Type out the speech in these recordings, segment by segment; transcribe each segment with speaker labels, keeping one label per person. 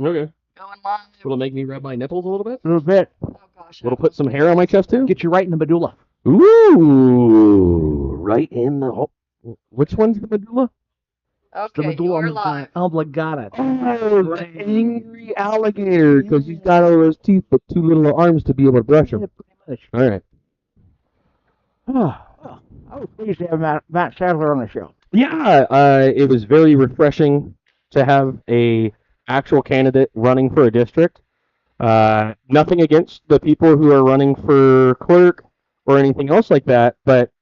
Speaker 1: Okay.
Speaker 2: Going live.
Speaker 1: Will it make me rub my nipples a little bit?
Speaker 3: A little bit.
Speaker 2: Oh gosh.
Speaker 1: Will it put some hair on my chest too?
Speaker 3: Get you right in the medulla.
Speaker 1: Ooh, right in the hole. Which one's the medulla?
Speaker 3: The
Speaker 2: Okay,
Speaker 3: medulla
Speaker 2: you're live.
Speaker 3: oblongata.
Speaker 1: Oh, the angry alligator, because he's got all those teeth but two little arms to be able to brush them.
Speaker 3: Pretty
Speaker 1: All right.
Speaker 3: much. I was pleased to have Matt Sadler on the show.
Speaker 1: Yeah, it was very refreshing to have a actual candidate running for a district. Nothing against the people who are running for clerk or anything else like that, but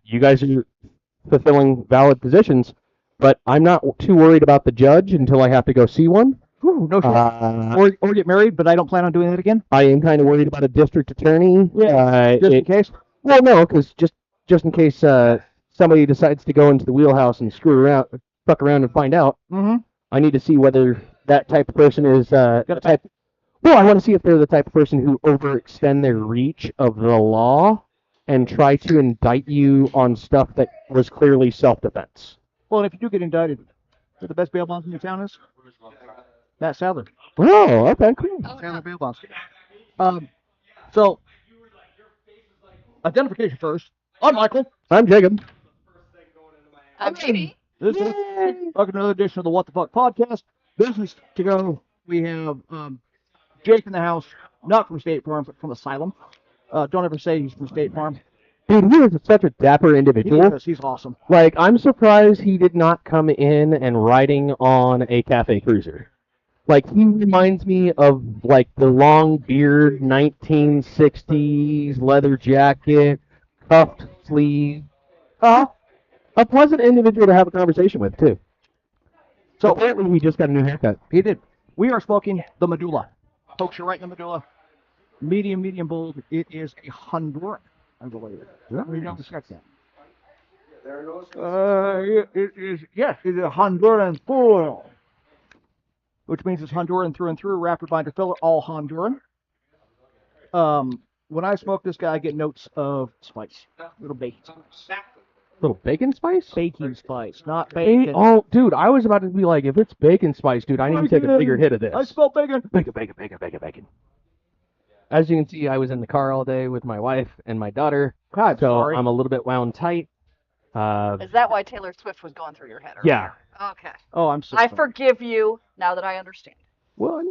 Speaker 1: you guys are fulfilling valid positions. But I'm not too worried about the judge until I have to go see one.
Speaker 3: Whew, no shit. Or get married, but I don't plan on doing that again.
Speaker 1: I am kind of worried about a district attorney.
Speaker 3: Just in case.
Speaker 1: Well, no, because just in case somebody decides to go into the wheelhouse and fuck around and find out,
Speaker 3: Mm-hmm.
Speaker 1: I need to see whether that type of person is the type. Well, I want to see if they're the type of person who overextend their reach of the law and try to indict you on stuff that was clearly self-defense.
Speaker 3: Well, and if you do get indicted, who the best bail bonds in your town is? Matt Sadler.
Speaker 1: Oh, okay, cool.
Speaker 3: Sadler bail bonds. So, identification first. I'm Michael.
Speaker 1: I'm Jacob.
Speaker 2: I'm Katie.
Speaker 3: This is welcome to another edition of the What the Fuck Podcast. Business to go. We have Jake in the house, not from State Farm, but from Asylum. Don't ever say he's from State Farm.
Speaker 1: Dude, he is such a dapper individual.
Speaker 3: He's awesome.
Speaker 1: Like, I'm surprised he did not come in and riding on a cafe cruiser. Like, he reminds me of, like, the long beard, 1960s, leather jacket, cuffed sleeve. A pleasant individual to have a conversation with, too. So, apparently he just got a new haircut.
Speaker 3: He did. We are smoking the medulla. Pokes you right in the medulla. Medium bold. It is a Honduran, I believe. We don't check that. It is a Honduran full, which means it's Honduran through and through. Wrapper, binder, filler, all Honduran. When I smoke this guy, I get notes of spice, little bacon,
Speaker 1: Little bacon spice?
Speaker 3: baking spice, not bacon.
Speaker 1: Oh, dude, I was about to be like, if it's bacon spice, dude, I need to take a bigger hit of this.
Speaker 3: I smell bacon.
Speaker 1: Bacon. As you can see, I was in the car all day with my wife and my daughter,
Speaker 3: God,
Speaker 1: so
Speaker 3: sorry.
Speaker 1: I'm a little bit wound tight.
Speaker 2: Is that why Taylor Swift was going through your head?
Speaker 1: Yeah.
Speaker 2: Earlier? Okay.
Speaker 3: Oh, I'm so
Speaker 2: I
Speaker 3: sorry.
Speaker 2: forgive you now that I understand.
Speaker 1: Well,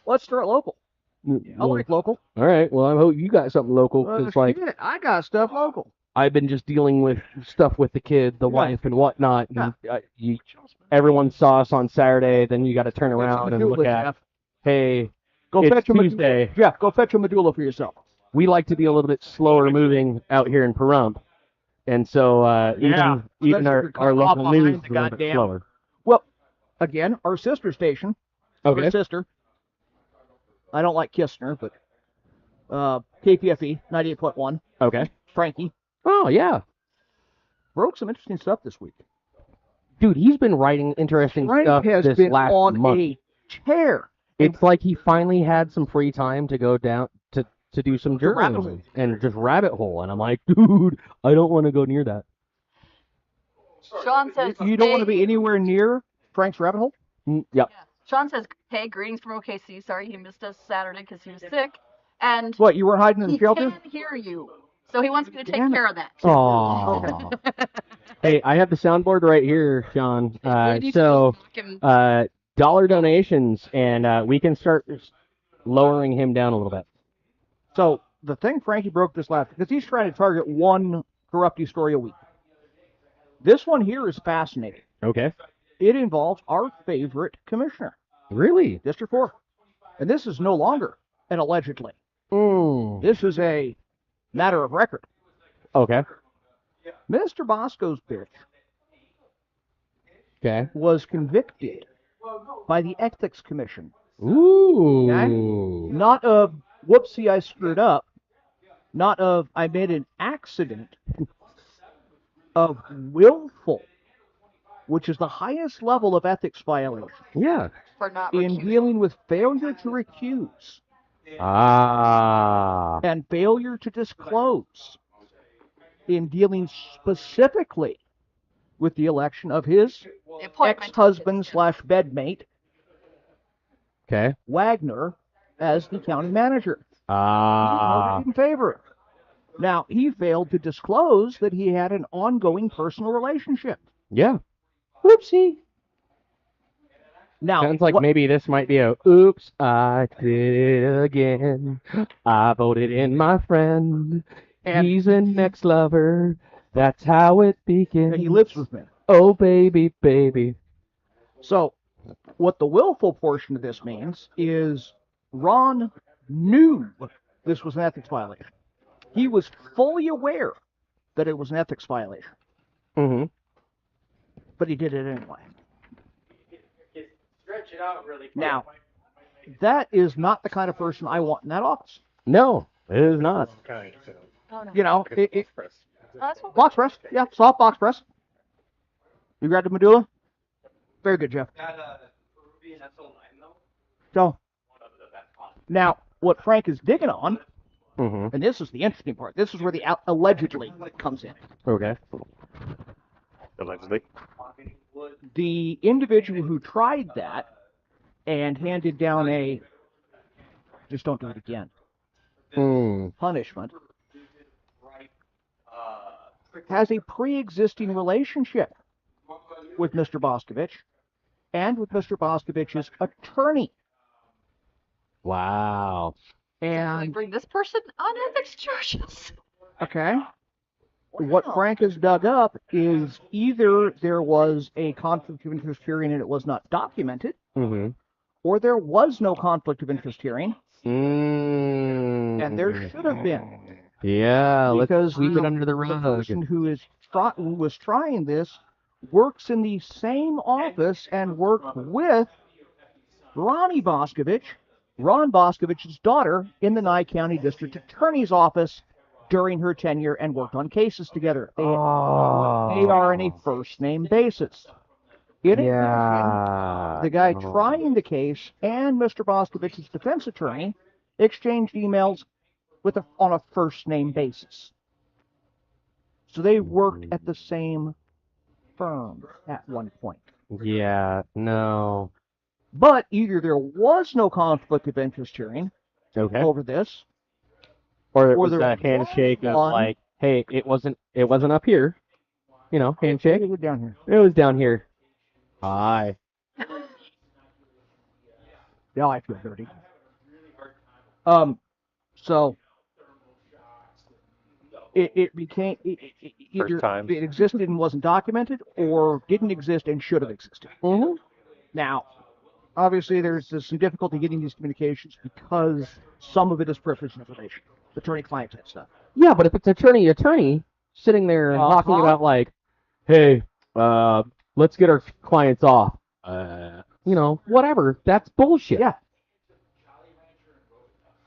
Speaker 3: Let's start local. I like local.
Speaker 1: all right. Well, I hope you got something local, because like
Speaker 3: Shit, I got stuff local.
Speaker 1: I've been just dealing with stuff with the kid, the wife, and whatnot. And everyone saw us on Saturday. Then you got to turn around and look at, hey,
Speaker 3: Go
Speaker 1: it's
Speaker 3: fetch a
Speaker 1: Tuesday.
Speaker 3: Jeff, go fetch a medulla for yourself.
Speaker 1: We like to be a little bit slower moving out here in Pahrump, and so even
Speaker 3: Especially
Speaker 1: our
Speaker 3: if you're
Speaker 1: local
Speaker 3: behind
Speaker 1: news is
Speaker 3: the
Speaker 1: a little bit
Speaker 3: goddamn-
Speaker 1: slower.
Speaker 3: Well, again, our sister station.
Speaker 1: Okay.
Speaker 3: Our sister. I don't like kissing her, but KPFE 98.1.
Speaker 1: Okay.
Speaker 3: Frankie
Speaker 1: Oh yeah,
Speaker 3: broke some interesting stuff this week.
Speaker 1: dude, he's been writing interesting
Speaker 3: Frank
Speaker 1: stuff
Speaker 3: has
Speaker 1: this
Speaker 3: been
Speaker 1: last
Speaker 3: on
Speaker 1: month.
Speaker 3: a tear.
Speaker 1: It's like he finally had some free time to go down to do some
Speaker 3: rabbit
Speaker 1: journalism and just rabbit hole, and I'm like, dude, I don't want to go near that.
Speaker 2: Sean says,
Speaker 3: You don't want to
Speaker 2: hey-
Speaker 3: be anywhere near Frank's rabbit hole?
Speaker 1: Yep.
Speaker 2: Yeah. Sean says, hey, greetings from OKC. Sorry he missed us Saturday because he was sick. And
Speaker 3: What, you weren't hiding in the
Speaker 2: he
Speaker 3: shelter?
Speaker 2: can hear you. So he wants me to take
Speaker 3: Damn it.
Speaker 2: care of that.
Speaker 1: Oh. Hey, I have the soundboard right here, Sean. So dollar donations, and we can start lowering him down a little bit.
Speaker 3: So the thing Frankie broke this last, because he's trying to target one corruptee story a week. This one here is fascinating.
Speaker 1: Okay.
Speaker 3: It involves our favorite commissioner,
Speaker 1: Really?
Speaker 3: District 4. And this is no longer an allegedly.
Speaker 1: Mm.
Speaker 3: This is a matter of record.
Speaker 1: Okay.
Speaker 3: Minister Bosco's bitch
Speaker 1: Okay.
Speaker 3: was convicted by the Ethics Commission.
Speaker 1: Ooh.
Speaker 3: Okay? Not of, whoopsie, I screwed up. Not of, I made an accident. Of willful, which is the highest level of ethics violation,
Speaker 1: Yeah.
Speaker 2: For not
Speaker 3: in
Speaker 2: recusing.
Speaker 3: dealing with failure to recuse
Speaker 1: Ah.
Speaker 3: and failure to disclose, in dealing specifically with the election of his
Speaker 2: The appointment.
Speaker 3: ex-husband / bedmate,
Speaker 1: Okay.
Speaker 3: Wagner, as the county manager. He
Speaker 1: Ah.
Speaker 3: voted in favor. Now, he failed to disclose that he had an ongoing personal relationship.
Speaker 1: Yeah. Whoopsie.
Speaker 3: Now,
Speaker 1: Sounds like maybe this might be a oops, I did it again. I voted in my friend.
Speaker 3: And-
Speaker 1: He's an ex-lover. That's how it begins.
Speaker 3: he lives with me.
Speaker 1: Oh, baby, baby.
Speaker 3: So, what the willful portion of this means is Ron knew this was an ethics violation. He was fully aware that it was an ethics violation,
Speaker 1: Mm-hmm.
Speaker 3: but he did it anyway.
Speaker 4: Stretch it out really quick.
Speaker 3: Now, that is not the kind of person I want in that office.
Speaker 1: No, it is not.
Speaker 4: Okay, so
Speaker 2: Oh, no.
Speaker 3: You know,
Speaker 4: press.
Speaker 2: Oh, that's what
Speaker 3: box press. Yeah, soft box press. You grabbed the medulla? Very good, Jeff. So, now, what Frank is digging on,
Speaker 1: Mm-hmm.
Speaker 3: and this is the interesting part, this is where the allegedly comes in.
Speaker 1: Okay.
Speaker 4: Allegedly.
Speaker 3: The individual who tried that and handed down a just don't do it again punishment has a pre-existing relationship with Mr. Boscovich and with Mr. Boscovich's attorney.
Speaker 1: Wow.
Speaker 2: we
Speaker 3: And,
Speaker 2: bring this person on ethics charges.
Speaker 3: okay, what Frank has dug up is either there was a conflict of interest hearing and it was not documented,
Speaker 1: Mm-hmm.
Speaker 3: or there was no conflict of interest hearing,
Speaker 1: Mm.
Speaker 3: and there should have been.
Speaker 1: Yeah, let's
Speaker 3: Because
Speaker 1: sweep it
Speaker 3: the-
Speaker 1: under the
Speaker 3: The
Speaker 1: rug.
Speaker 3: person who was trying this works in the same office and worked with Ronnie Boscovich, Ron Boscovich's daughter, in the Nye County District Attorney's office during her tenure and worked on cases together. They are on a first-name basis. In addition,
Speaker 1: Yeah.
Speaker 3: the guy trying the case and Mr. Boscovich's defense attorney exchanged emails on a first-name basis. So they worked at the same firm at one point.
Speaker 1: Yeah, no.
Speaker 3: But either there was no conflict of interest hearing
Speaker 1: Okay.
Speaker 3: over this,
Speaker 1: Or it
Speaker 3: or
Speaker 1: was
Speaker 3: there
Speaker 1: a
Speaker 3: was
Speaker 1: handshake of
Speaker 3: one-
Speaker 1: like, hey, it wasn't up here. You know, handshake.
Speaker 3: It was down here.
Speaker 1: It was down here. Hi.
Speaker 3: Now I feel dirty. So it became either
Speaker 4: time.
Speaker 3: it existed and wasn't documented, or didn't exist and should have existed.
Speaker 1: Mm-hmm.
Speaker 3: Now, obviously, there's some difficulty getting these communications because some of it is privileged information, attorney-client type stuff.
Speaker 1: Yeah, but if it's attorney sitting there and talking
Speaker 3: Uh-huh.
Speaker 1: about like, hey, let's get our clients off. You know, whatever. That's bullshit.
Speaker 3: Yeah.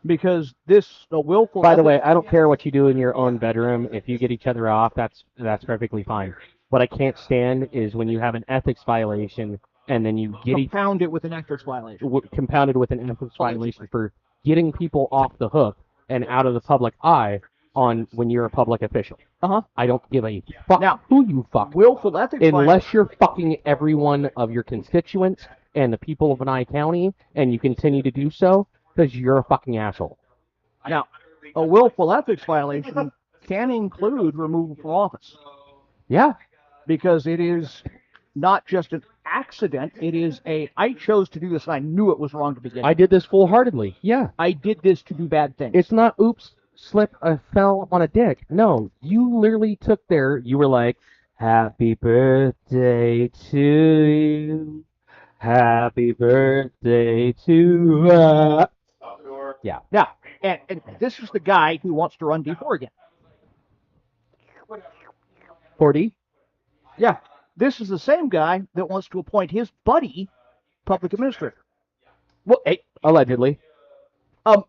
Speaker 3: Because this willful.
Speaker 1: By the way, I don't care what you do in your own bedroom. If you get each other off, that's perfectly fine. What I can't stand is when you have an ethics violation and then you get
Speaker 3: compound it with an ethics violation.
Speaker 1: compounded with an ethics violation for getting people off the hook and out of the public eye on when you're a public official.
Speaker 3: Uh-huh.
Speaker 1: I don't give a fuck
Speaker 3: Now,
Speaker 1: who you fuck.
Speaker 3: Willful ethics violation.
Speaker 1: Unless you're fucking every one of your constituents and the people of Nye County, and you continue to do so, because you're a fucking asshole.
Speaker 3: Now, a willful ethics violation can include removal from office,
Speaker 1: Yeah.
Speaker 3: because it is not just an accident. It is I chose to do this, and I knew it was wrong to begin.
Speaker 1: I did this full-heartedly. Yeah.
Speaker 3: I did this to do bad things.
Speaker 1: It's not, oops, slip, I fell on a dick. No, you literally you were like, happy birthday to you. Happy birthday to Yeah.
Speaker 3: Now, and this is the guy who wants to run D4 again.
Speaker 1: 40?
Speaker 3: Yeah, this is the same guy that wants to appoint his buddy public administrator.
Speaker 1: Well, hey, allegedly.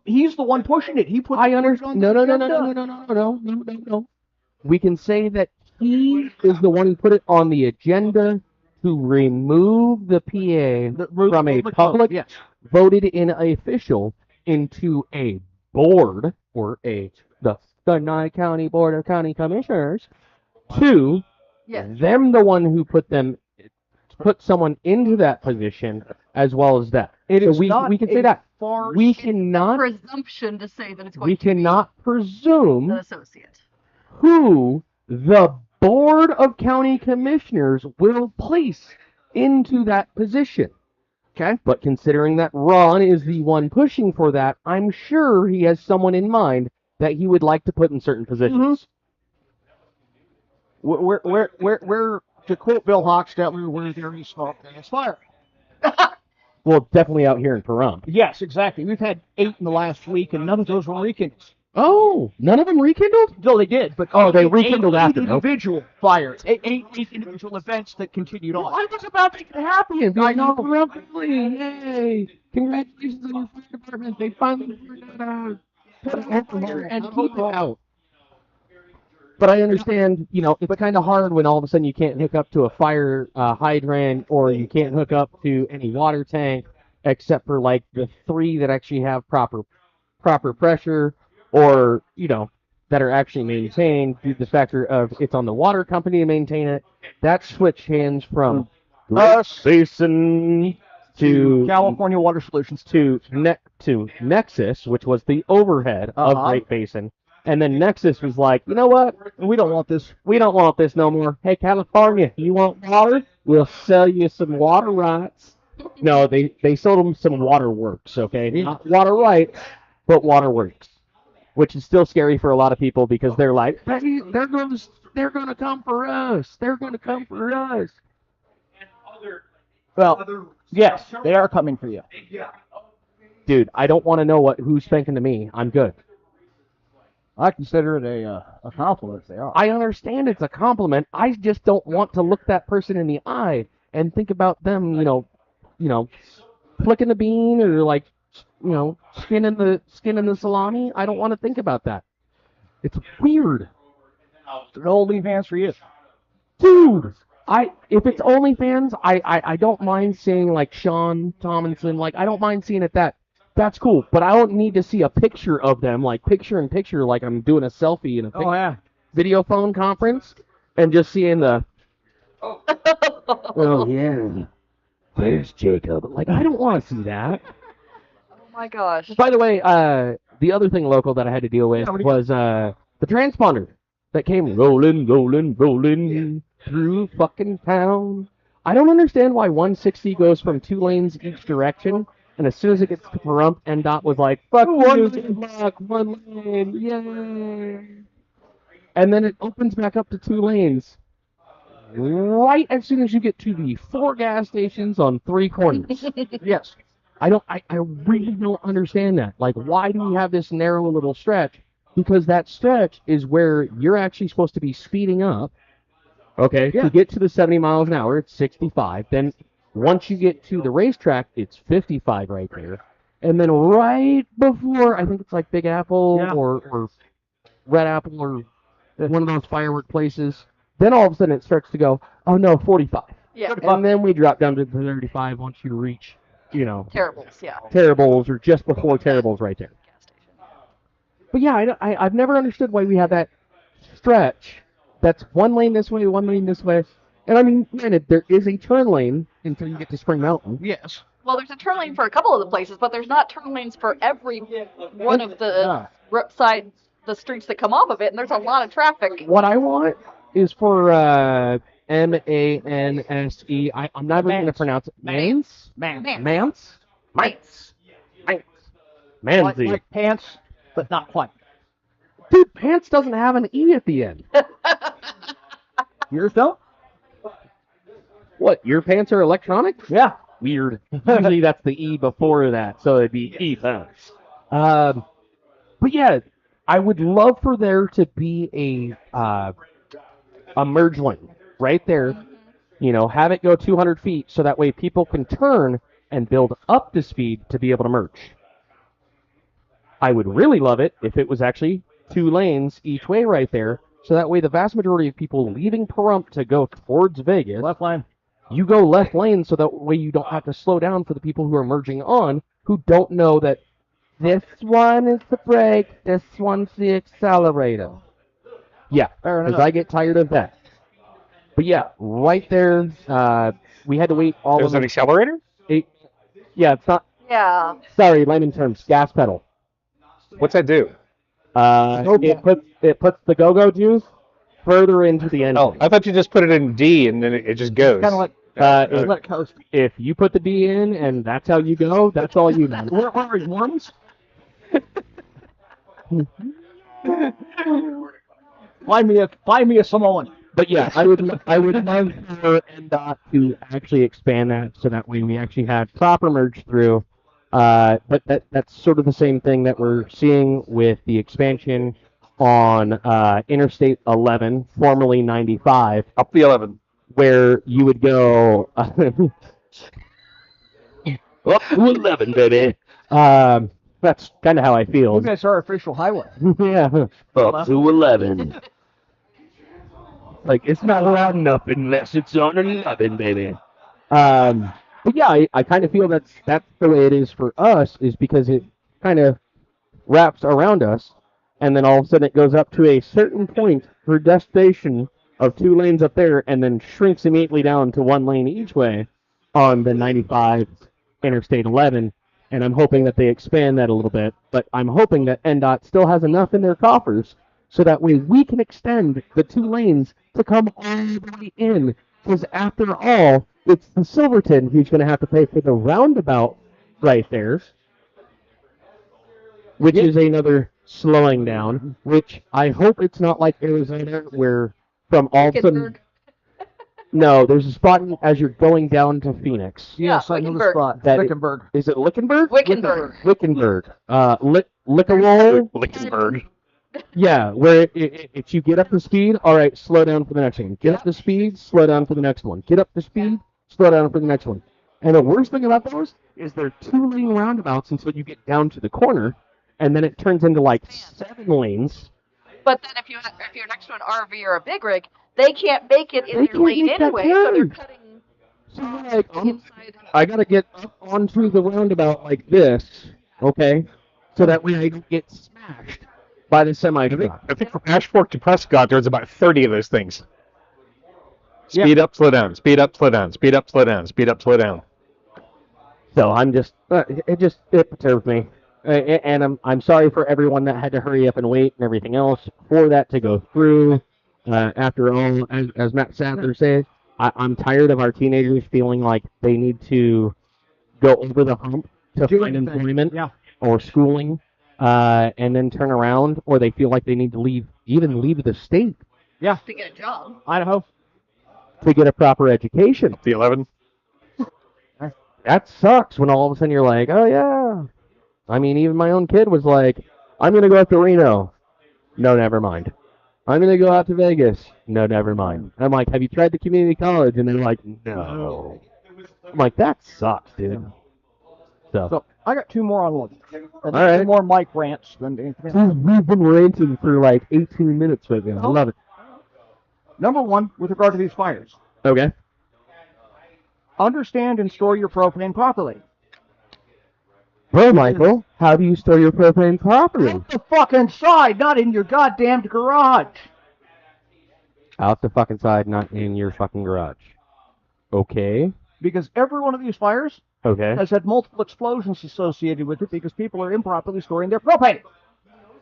Speaker 3: He's the one pushing it. He put.
Speaker 1: I understand. No. We can say that he is the one who put it on the agenda to remove the PA from a public
Speaker 3: Yes.
Speaker 1: voted in official into a board or the Nye County Board of County Commissioners to
Speaker 2: Yes.
Speaker 1: them the one who put someone into that position as well as that.
Speaker 3: It
Speaker 1: So
Speaker 3: is not
Speaker 1: we can say
Speaker 3: a
Speaker 1: that.
Speaker 3: far
Speaker 1: We
Speaker 2: It's
Speaker 1: cannot
Speaker 2: presumption to say that it's going
Speaker 1: we
Speaker 2: to be
Speaker 1: cannot
Speaker 2: an
Speaker 1: presume
Speaker 2: associate.
Speaker 1: who the Board of County Commissioners will place into that position.
Speaker 3: Okay.
Speaker 1: But considering that Ron is the one pushing for that, I'm sure he has someone in mind that he would like to put in certain positions.
Speaker 3: We're to quote Bill Hochstetler, we're there is smoke and it's fire.
Speaker 1: Well, definitely out here in Pahrump.
Speaker 3: Yes, exactly. We've had 8 in the last week, and none of those were rekindles.
Speaker 1: Oh, none of them rekindled?
Speaker 3: No, they did, but
Speaker 1: they rekindled after.
Speaker 3: Eight individual fires, eight individual events that continued on.
Speaker 1: I was about to get happy and be like,
Speaker 3: I know.
Speaker 1: Pahrump, yay! Congratulations on your fire department. They finally figured out how to put it over there and keep it out. But I understand, it's kind of hard when all of a sudden you can't hook up to a fire hydrant or you can't hook up to any water tank except for like the 3 that actually have proper pressure or, that are actually maintained due to the factor of it's on the water company to maintain it. That switch hands from
Speaker 3: Us
Speaker 1: Basin to
Speaker 3: California Water Solutions
Speaker 1: to Nexus, which was the overhead of Great Basin. And then Nexus was like, you know what?
Speaker 3: We don't want this.
Speaker 1: We don't want this no more. Hey, California, you want water? We'll sell you some water rights. No, they sold them some water works, okay? Not water rights, but water works. Which is still scary for a lot of people because they're like, hey, they're gonna come for us. They're gonna come for us.
Speaker 3: Well, yes, they are coming for you.
Speaker 1: Dude, I don't want to know who's spanking to me. I'm good.
Speaker 3: I consider it a compliment if they are.
Speaker 1: I understand it's a compliment. I just don't want to look that person in the eye and think about them, flicking the bean or like, skinning the salami. I don't want to think about that. It's weird.
Speaker 3: It's an OnlyFans for you.
Speaker 1: Dude, if it's OnlyFans, I don't mind seeing like Sean Tomlinson. Like I don't mind seeing it that's cool, but I don't need to see a picture of them, like picture in picture, like I'm doing a selfie in a video phone conference, and just seeing the. Oh yeah, there's Jacob. Like I don't want to see that.
Speaker 2: Oh my gosh.
Speaker 1: By the way, the other thing local that I had to deal with was the transponder that came rolling through fucking town. I don't understand why 160 goes from 2 lanes each direction. And as soon as it gets to Pahrump, NDOT was like, fuck one lane, yay! And then it opens back up to 2 lanes. Right as soon as you get to the 4 gas stations on 3 corners.
Speaker 3: Yes.
Speaker 1: I really don't understand that. Like, why do we have this narrow little stretch? Because that stretch is where you're actually supposed to be speeding up. Okay, to get to the 70 miles an hour, it's 65. Then once you get to the racetrack, it's 55 right there. And then right before, I think it's like Big Apple or Red Apple or one of those firework places, then all of a sudden it starts to go, oh no, 45.
Speaker 2: Yeah.
Speaker 1: And then we drop down to 35 once you reach,
Speaker 2: Terribles, yeah.
Speaker 1: Terribles or just before Terribles right there.
Speaker 2: Gas station.
Speaker 1: But yeah, I've never understood why we have that stretch that's 1 lane this way, 1 lane this way. And I mean, granted, there is a turn lane until you get to Spring Mountain.
Speaker 3: Yes.
Speaker 2: Well, there's a turn lane for a couple of the places, but there's not turn lanes for every one of the the streets that come off of it, and there's a lot of traffic.
Speaker 1: What I want is for M-A-N-S-E. I'm not even going to pronounce it. Mance? Mance? Manzy.
Speaker 3: Like pants, but not quite.
Speaker 1: Dude, pants doesn't have an E at the end.
Speaker 3: Yours don't?
Speaker 1: What, your pants are electronic?
Speaker 3: Yeah.
Speaker 1: Weird. Usually that's the E before that, so it'd be E pants. But yeah, I would love for there to be a merge lane right there. Have it go 200 feet so that way people can turn and build up to speed to be able to merge. I would really love it if it was actually 2 lanes each way right there, so that way the vast majority of people leaving Pahrump to go towards Vegas,
Speaker 3: Left lane.
Speaker 1: you go left lane so that way you don't have to slow down for the people who are merging on who don't know that this one is the brake, this one's the accelerator. Yeah,
Speaker 3: Fair
Speaker 1: because
Speaker 3: enough.
Speaker 1: I get tired of that. But yeah, right there, we had to wait all
Speaker 4: There's
Speaker 1: of
Speaker 4: an accelerator?
Speaker 1: Yeah, it's not.
Speaker 2: Yeah.
Speaker 1: Sorry, layman terms, gas pedal.
Speaker 4: What's that do?
Speaker 1: It puts the go-go juice further into the engine.
Speaker 4: Oh, I thought you just put it in D and then it just goes.
Speaker 3: Kind of like let it coast.
Speaker 1: If you put the D in and that's how you go, that's all you know.
Speaker 3: Where are you, worms? Find me a Samoan.
Speaker 1: But yeah, I would love for NDOT to actually expand that so that way we actually had proper merge through. But that's sort of the same thing that we're seeing with the expansion on Interstate 11, formerly 95,
Speaker 4: Up the 11.
Speaker 1: where you would go up to 11, baby. That's kind of how I feel.
Speaker 3: That's our official highway.
Speaker 1: Yeah, up to 11. Like, it's not loud enough unless it's on 11, baby. But yeah, I kind of feel that's the way it is for us, is because it kind of wraps around us, and then all of a sudden it goes up to a certain point for destination of 2 lanes up there, and then shrinks immediately down to 1 lane each way on the 95 Interstate 11. And I'm hoping that they expand that a little bit, but I'm hoping that NDOT still has enough in their coffers so that way we can extend the 2 lanes to come all the way in. Because after all, it's the Silverton who's going to have to pay for the roundabout right there, which is another slowing down, which I hope it's not like Arizona where from all of a sudden...
Speaker 2: Wickenburg.
Speaker 1: No, there's a spot as you're going down to Phoenix.
Speaker 3: Yes, I know the
Speaker 2: Wickenburg.
Speaker 3: spot.
Speaker 1: That
Speaker 3: Wickenburg.
Speaker 1: Is it Lickenberg?
Speaker 2: Wickenburg.
Speaker 1: Wickenburg. Lickerol?
Speaker 4: Lichtenberg.
Speaker 1: Yeah, where if you get up to speed, all right, slow down for the next one. Get up to speed, slow down for the next one. Get up to speed, slow down for the next one. And the worst thing about those is they're 2-lane roundabouts until you get down to the corner, and then it turns into like 7 lanes.
Speaker 2: But then if you're next to an RV or a big rig, they can't make it in
Speaker 1: They
Speaker 2: their
Speaker 1: can't
Speaker 2: lane
Speaker 1: make that
Speaker 2: anyway, so they're
Speaker 1: turn.
Speaker 2: cutting
Speaker 1: So like,
Speaker 2: inside.
Speaker 1: I gotta get up onto the roundabout like this, okay, so that way I don't get smashed by the semi truck.
Speaker 4: I think from Ash Fork to Prescott, there's about 30 of those things. Speed up, slow down. Speed up, slow down. Speed up, slow down. Speed up, slow down.
Speaker 1: So I'm just, it perturbs me, and I'm sorry for everyone that had to hurry up and wait and everything else for that to go through. After all, as Matt Sadler said, I'm tired of our teenagers feeling like they need to go over the hump to
Speaker 3: Do
Speaker 1: find
Speaker 3: anything.
Speaker 1: employment
Speaker 3: Yeah.
Speaker 1: or schooling, and then turn around, or they feel like they need to leave the state
Speaker 3: Yeah.
Speaker 2: To get a job.
Speaker 3: Idaho.
Speaker 1: to get a proper education.
Speaker 4: The 11.
Speaker 1: That sucks when all of a sudden you're like, oh yeah. I mean, even my own kid was like, I'm going to go out to Reno. No, never mind. I'm going to go out to Vegas. No, never mind. I'm like, have you tried the community college? And they're like, no. I'm like, that sucks, dude.
Speaker 3: So I got 2 more on one. And
Speaker 1: All right.
Speaker 3: 2 more Mike rants than anything else.
Speaker 1: Dude, we've been ranting for like 18 minutes right now. I love it.
Speaker 3: Number 1, with regard to these fires,
Speaker 1: Okay.
Speaker 3: understand and store your propane properly.
Speaker 1: Well, Michael, how do you store your propane properly?
Speaker 3: Out the fucking side, not in your goddamn garage.
Speaker 1: Out the fucking side, not in your fucking garage. Okay.
Speaker 3: Because every one of these fires
Speaker 1: Okay.
Speaker 3: has had multiple explosions associated with it because people are improperly storing their propane.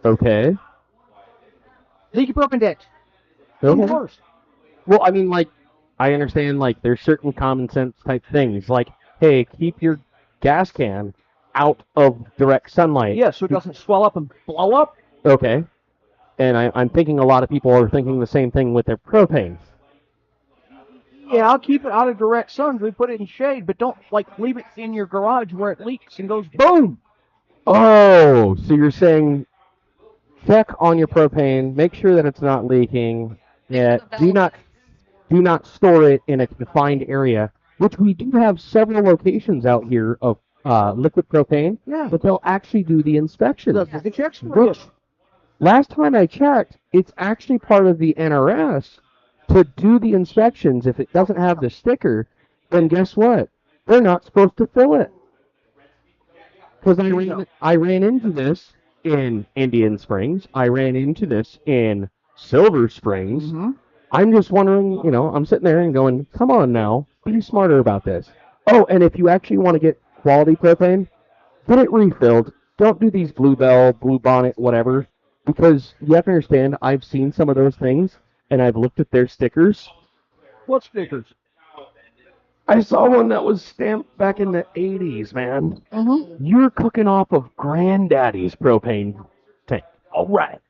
Speaker 1: Okay.
Speaker 3: Leaky propane tanks.
Speaker 1: Okay.
Speaker 3: Worse.
Speaker 1: Well, I mean, like, I understand, like, there's certain common sense type things. Like, hey, keep your gas can out of direct sunlight.
Speaker 3: Yeah, so it doesn't swell up and blow up.
Speaker 1: Okay. And I'm thinking a lot of people are thinking the same thing with their propane.
Speaker 3: Yeah, I'll keep it out of direct sun. We put it in shade, but don't, like, leave it in your garage where it leaks and goes boom.
Speaker 1: Oh, so you're saying check on your propane, make sure that it's not leaking. Yeah, do not store it in a defined area, which we do have several locations out here of liquid propane,
Speaker 3: Yeah.
Speaker 1: but they'll actually do the inspection.
Speaker 3: The checks for
Speaker 1: Look,
Speaker 3: this.
Speaker 1: last time I checked, it's actually part of the NRS to do the inspections. If it doesn't have the sticker, then guess what? They're not supposed to fill it. Because I ran into this in Indian Springs. I ran into this in Silver Springs.
Speaker 3: Mm-hmm.
Speaker 1: I'm just wondering, I'm sitting there and going, come on now, be smarter about this. Oh, and if you actually want to get quality propane, get it refilled. Don't do these Bluebell, Blue Bonnet, whatever, because you have to understand, I've seen some of those things, and I've looked at their stickers.
Speaker 3: What stickers?
Speaker 1: I saw one that was stamped back in the 80s, man.
Speaker 2: Mm-hmm.
Speaker 1: You're cooking off of Granddaddy's propane tank. All right.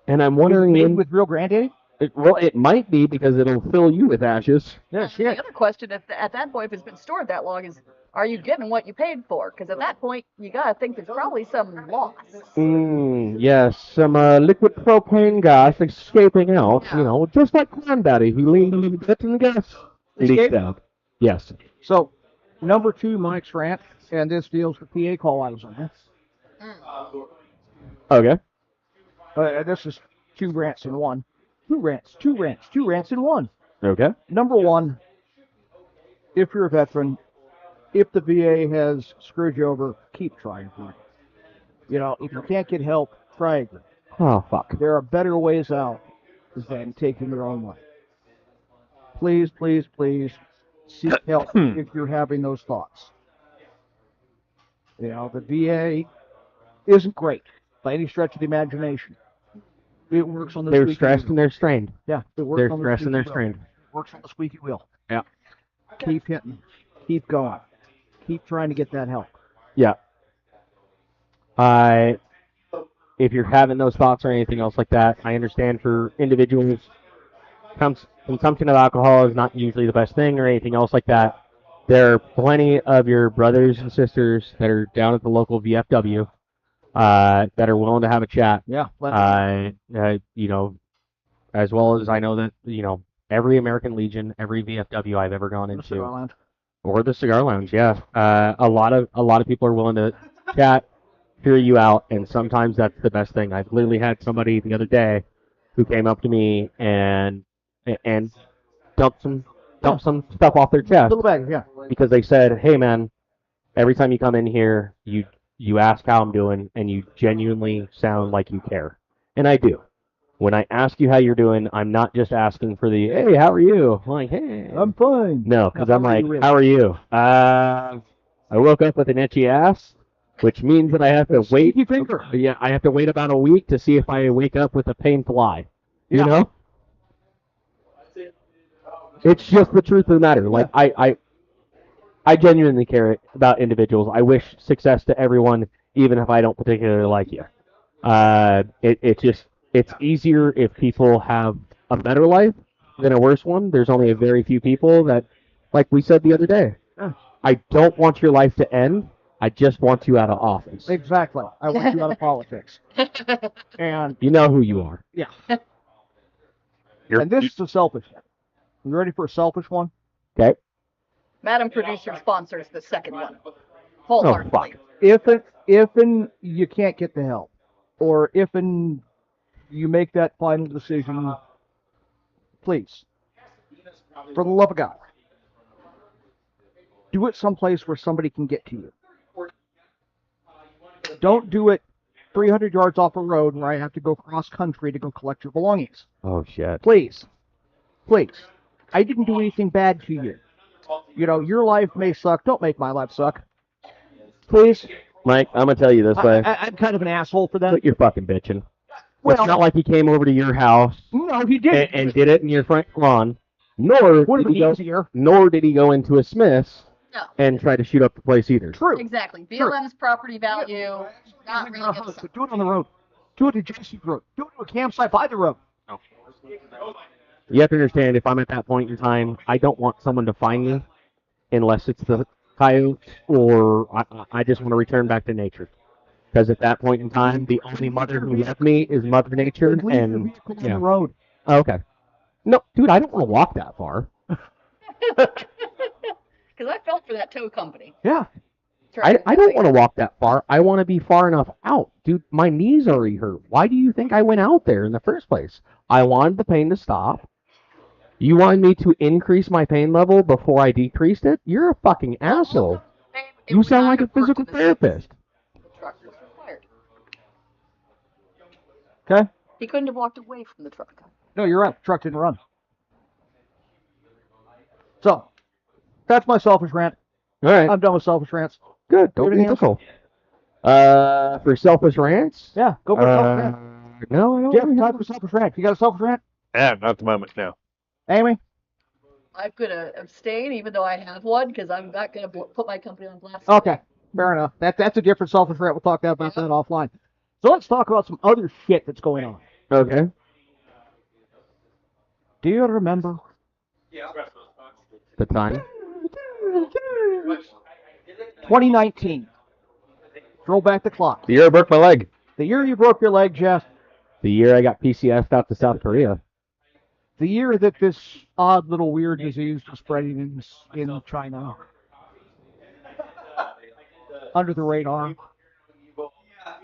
Speaker 1: And I'm wondering...
Speaker 3: Made with real Granddaddy?
Speaker 1: Well, it might be because it'll fill you with ashes.
Speaker 3: Yeah,
Speaker 2: The
Speaker 3: shit.
Speaker 2: other question at that point, if it's been stored that long, is are you getting what you paid for? Because at that point, you gotta think there's probably some loss.
Speaker 1: Yes, some liquid propane gas escaping out.
Speaker 2: Yeah.
Speaker 1: Just like Granddaddy, he leaned a little bit and the gas leaked
Speaker 3: Escape?
Speaker 1: out. Yes.
Speaker 3: So, number 2, Mike's rant, and this deals with PA call I was on.
Speaker 1: Okay.
Speaker 3: This is 2 rants in one. 2 rants in one.
Speaker 1: Okay.
Speaker 3: Number 1, if you're a veteran, if the VA has screwed you over, keep trying for it. If you can't get help, try again.
Speaker 1: Oh, fuck.
Speaker 3: There are better ways out than taking your own life. Please, please, please seek help if you're having those thoughts. The VA isn't great by any stretch of the imagination. It works on the
Speaker 1: They're
Speaker 3: squeaky
Speaker 1: stressed
Speaker 3: wheel.
Speaker 1: and they're strained.
Speaker 3: Yeah, it works
Speaker 1: They're
Speaker 3: on the
Speaker 1: stressed and they're
Speaker 3: squeaky wheel.
Speaker 1: strained.
Speaker 3: Works on the squeaky wheel.
Speaker 1: Yeah.
Speaker 3: Keep hitting. Keep going. Keep trying to get that help.
Speaker 1: Yeah. If you're having those thoughts or anything else like that, I understand for individuals, consumption of alcohol is not usually the best thing or anything else like that. There are plenty of your brothers and sisters that are down at the local VFW that are willing to have a chat.
Speaker 3: Yeah.
Speaker 1: As well as I know that, every American Legion, every VFW I've ever gone into, or the Cigar Lounge, yeah. A lot of people are willing to chat, hear you out, and sometimes that's the best thing. I've literally had somebody the other day who came up to me and dumped some stuff off their chest
Speaker 3: Little bag, yeah.
Speaker 1: because they said, "Hey, man, every time you come in here, you ask how I'm doing, and you genuinely sound like you care." And I do. When I ask you how you're doing, I'm not just asking for the, "Hey, how are you?" I'm like, "Hey."
Speaker 3: I'm fine.
Speaker 1: No, because
Speaker 3: How
Speaker 1: I'm
Speaker 3: are
Speaker 1: like,
Speaker 3: you really?
Speaker 1: "How are you?" I woke up with an itchy ass, which means that I have to wait.
Speaker 3: Sneaky finger.
Speaker 1: Yeah, I have to wait about a week to see if I wake up with a painful eye. You
Speaker 3: Yeah.
Speaker 1: know? It's just the truth of the matter. Like, I genuinely care about individuals. I wish success to everyone, even if I don't particularly like you. It's easier if people have a better life than a worse one. There's only a very few people that, like we said the other day, I don't want your life to end. I just want you out of office.
Speaker 3: Exactly. I want you out of politics. And
Speaker 1: You know who you are.
Speaker 3: yeah. And this is a selfish one. You ready for a selfish one?
Speaker 1: Okay?
Speaker 2: Madam Producer sponsors the second one.
Speaker 1: Oh,
Speaker 2: Wholeheartedly.
Speaker 1: fuck.
Speaker 3: If and you can't get the help, or if and you make that final decision, please, for the love of God, do it someplace where somebody can get to you. Don't do it 300 yards off a road where I have to go cross country to go collect your belongings.
Speaker 1: Oh, shit.
Speaker 3: Please. Please. I didn't do anything bad to you. Your life may suck. Don't make my life suck. Please.
Speaker 1: Mike, I'm going to tell you this way.
Speaker 3: I'm kind of an asshole for that.
Speaker 1: Quit your fucking bitching.
Speaker 3: Well,
Speaker 1: It's not like he came over to your house
Speaker 3: no, he didn't.
Speaker 1: and did it in your front lawn, nor
Speaker 3: Would have
Speaker 1: did, he
Speaker 3: been
Speaker 1: go,
Speaker 3: easier.
Speaker 1: nor did he go into a Smith's
Speaker 2: No.
Speaker 1: and try to shoot up the place either.
Speaker 3: True.
Speaker 2: Exactly. BLM's property value, not really good stuff.
Speaker 3: Do it on the road. Do it to Jesse's road. Do it to a campsite by the road.
Speaker 1: You have to understand, if I'm at that point in time, I don't want someone to find me unless it's the coyotes or I just want to return back to nature. Because at that point in time, the only mother who left me is Mother Nature.
Speaker 3: Leave your
Speaker 1: And
Speaker 3: vehicle on
Speaker 1: yeah.
Speaker 3: the road.
Speaker 1: Oh, okay. No, dude, I don't want to walk that far.
Speaker 2: Because I felt for that tow company.
Speaker 3: Yeah.
Speaker 1: I don't want to walk that far. I want to be far enough out. Dude, my knees already hurt. Why do you think I went out there in the first place? I wanted the pain to stop. You wanted me to increase my pain level before I decreased it? You're a fucking asshole.
Speaker 2: It
Speaker 1: You
Speaker 2: would
Speaker 1: sound
Speaker 2: not
Speaker 1: like a
Speaker 2: have worked
Speaker 1: physical
Speaker 2: with the
Speaker 1: therapist.
Speaker 2: truck was required.
Speaker 3: Okay.
Speaker 2: He couldn't have walked away from the truck.
Speaker 3: No, you're right. The truck didn't run. So, that's my selfish rant.
Speaker 1: All right.
Speaker 3: I'm done with selfish rants.
Speaker 1: Good. Don't be
Speaker 3: Anything else?
Speaker 1: fickle. For selfish rants?
Speaker 3: Yeah, go for a selfish rant.
Speaker 1: No, I don't.
Speaker 3: Jeff,
Speaker 1: really
Speaker 3: time
Speaker 1: have
Speaker 3: for selfish rant. You got a selfish rant?
Speaker 4: Yeah, not at the moment, no.
Speaker 3: Amy?
Speaker 2: I'm gonna abstain, even though I have one, because I'm not gonna put my company on blast.
Speaker 3: Okay, fair enough. That's a different selfish rant. We'll talk about that offline. So let's talk about some other shit that's going on.
Speaker 1: Okay.
Speaker 3: Do you remember?
Speaker 1: The time?
Speaker 3: 2019. Throw back the clock.
Speaker 4: The year I broke my leg.
Speaker 3: The year you broke your leg, Jeff.
Speaker 1: The year I got PCS'd out to South Korea.
Speaker 3: The year that this odd little weird disease was spreading in China. Under the radar.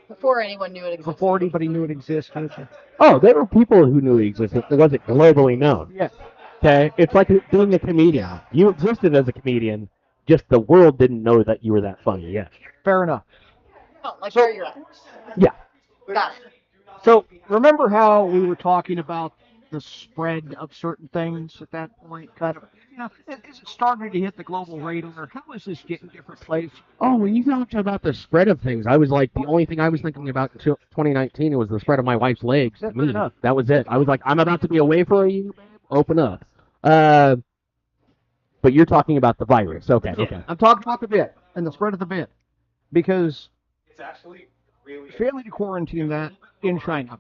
Speaker 2: Before anyone knew it existed.
Speaker 3: Before anybody knew it existed.
Speaker 1: Oh, there were people who knew it existed. It wasn't globally known.
Speaker 3: Yeah.
Speaker 1: Okay? It's like being a comedian. You existed as a comedian, just the world didn't know that you were that funny. Yes.
Speaker 3: Fair enough.
Speaker 2: Oh, like where you're at.
Speaker 1: Yeah.
Speaker 2: Got it.
Speaker 3: So, remember how we were talking about the spread of certain things at that point? Kind of, is it starting to hit the global radar? How is this getting different places?
Speaker 1: Oh, when you talked about the spread of things, I was like, the only thing I was thinking about until 2019 was the spread of my wife's legs.
Speaker 3: Fair enough.
Speaker 1: That was it. I was like, I'm about to be away for you. Open up. But you're talking about the virus. Okay. Okay.
Speaker 3: I'm talking about the bit and the spread of the bit. Because failing to quarantine that in China,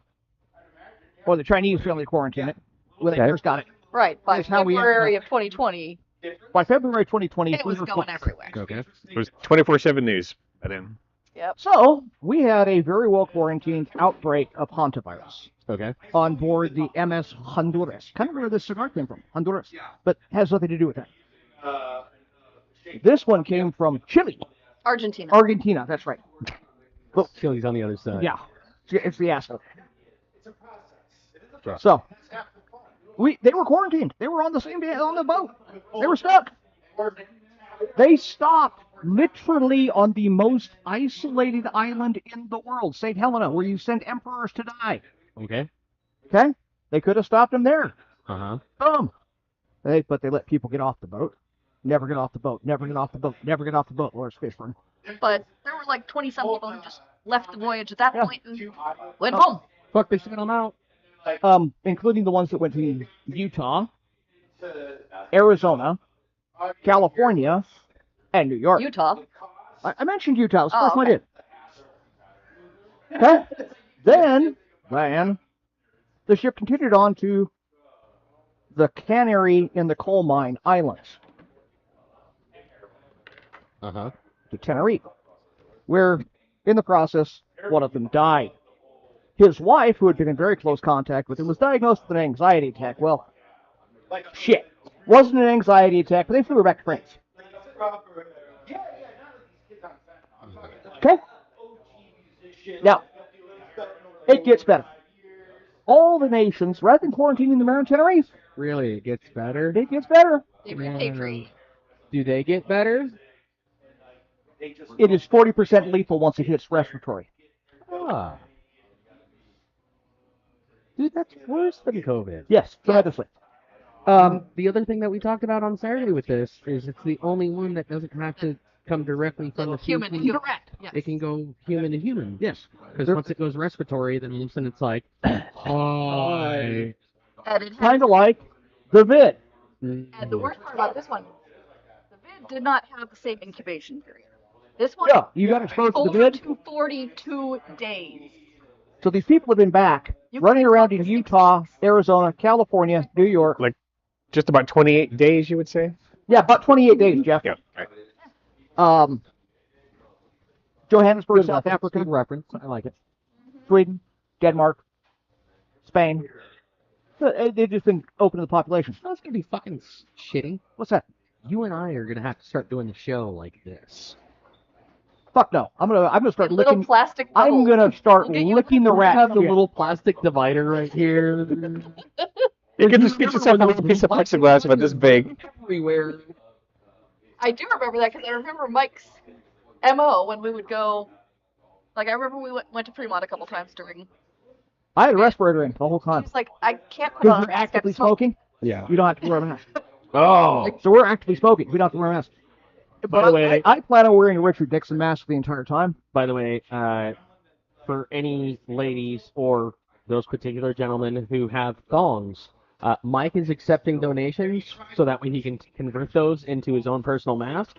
Speaker 3: or the Chinese failing to quarantine it when they first got it.
Speaker 2: Right, by
Speaker 3: That's how we
Speaker 2: February of 2020,
Speaker 3: By February 2020,
Speaker 2: it was going everywhere.
Speaker 1: Okay.
Speaker 4: It was 24/7 news by then.
Speaker 2: Yep.
Speaker 3: So, we had a very well quarantined outbreak of hantavirus
Speaker 1: Okay.
Speaker 3: on board the MS Honduras. Kind of where this cigar came from, Honduras. But has nothing to do with that. This one came from Chile.
Speaker 2: Argentina.
Speaker 3: Argentina, that's right.
Speaker 1: Chile's on the other side.
Speaker 3: Yeah, it's the asshole. So, they were quarantined. They were on the same day on the boat. They were stuck. They stopped literally on the most isolated island in the world, St. Helena, where you send emperors to die.
Speaker 1: Okay.
Speaker 3: Okay? They could have stopped them there.
Speaker 1: Uh-huh.
Speaker 3: Boom. But they let people get off the boat. Never get off the boat. Never get off the boat. Never get off the boat. Lawrence Fishburne.
Speaker 2: But there were like 20-some people who just left the voyage at that point and went home.
Speaker 1: Fuck, they sent them out.
Speaker 3: Including the ones that went to Utah, Arizona, California, and New York.
Speaker 2: Utah.
Speaker 3: I mentioned Utah. That's the first
Speaker 2: Oh,
Speaker 3: one I did. Okay. Then the ship continued on to the Canary in the Coal Mine Islands,
Speaker 1: Uh-huh.
Speaker 3: to Tenerife, where, in the process, one of them died. His wife, who had been in very close contact with him, was diagnosed with an anxiety attack. Well, shit. Wasn't an anxiety attack, but they flew her back to France. Okay? Now, it gets better. All the nations, rather than quarantining the Marin Tenerife,
Speaker 1: Really, it gets better?
Speaker 3: it gets better.
Speaker 2: They repatriate.
Speaker 1: Do they get better?
Speaker 3: It is 40% lethal once it hits respiratory.
Speaker 1: Ah. Dude, that's worse than COVID.
Speaker 3: Yes, tremendously.
Speaker 1: The other thing that we talked about on Saturday with this is it's the only one that doesn't have to come directly from the
Speaker 2: Human to
Speaker 1: feces.
Speaker 2: human.
Speaker 3: Correct.
Speaker 2: Yes.
Speaker 1: It can go human to human.
Speaker 3: Yes.
Speaker 1: Because once it goes respiratory, then all of a sudden it's like, hi.
Speaker 2: And it had,
Speaker 3: Kind of like the vid.
Speaker 2: and the worst part about this one, the vid did not have the same incubation period. This one,
Speaker 3: Yeah, you got exposed to the
Speaker 2: over
Speaker 3: vid.
Speaker 2: to 42 days.
Speaker 3: So these people have been back,
Speaker 2: You
Speaker 3: running
Speaker 2: can
Speaker 3: around
Speaker 2: talk
Speaker 3: in
Speaker 2: to
Speaker 3: Utah, Arizona, California, New York.
Speaker 4: Like just about 28 days, you would say?
Speaker 3: Yeah, about 28 days, Jeff.
Speaker 4: Yeah. Right.
Speaker 3: Johannesburg,
Speaker 1: Good
Speaker 3: South
Speaker 1: reference,
Speaker 3: Africa,
Speaker 1: good reference. I like it.
Speaker 3: Sweden, Denmark, Spain. They've just been open to the population.
Speaker 1: That's going to be fucking shitty.
Speaker 3: What's that?
Speaker 1: You and I are going to have to start doing the show like this.
Speaker 3: Fuck no. I'm gonna start
Speaker 2: Little
Speaker 3: licking.
Speaker 2: plastic
Speaker 3: I'm
Speaker 2: bubble.
Speaker 3: gonna start
Speaker 2: We'll get you-
Speaker 3: licking the
Speaker 1: I
Speaker 3: rat.
Speaker 1: have the
Speaker 3: shit.
Speaker 1: little plastic divider right here.
Speaker 4: You can just get yourself a little piece of plexiglass about this big.
Speaker 1: Everywhere.
Speaker 2: I do remember that because I remember Mike's MO when we would go. Like, I remember we went to Fremont a couple times during
Speaker 3: I had a respirator in the whole time.
Speaker 2: He's like, I can't put on
Speaker 3: Because
Speaker 2: a
Speaker 3: we're
Speaker 2: mask.
Speaker 3: actively
Speaker 2: I'm smoking.
Speaker 3: smoking,
Speaker 1: Yeah.
Speaker 3: you don't have to wear a mask.
Speaker 1: Oh.
Speaker 3: So we're actively smoking. We don't have to wear a mask.
Speaker 1: By the way,
Speaker 3: I plan on wearing a Richard Nixon mask the entire time.
Speaker 1: By the way, for any ladies or those particular gentlemen who have thongs, Mike is accepting donations so that way he can convert those into his own personal mask.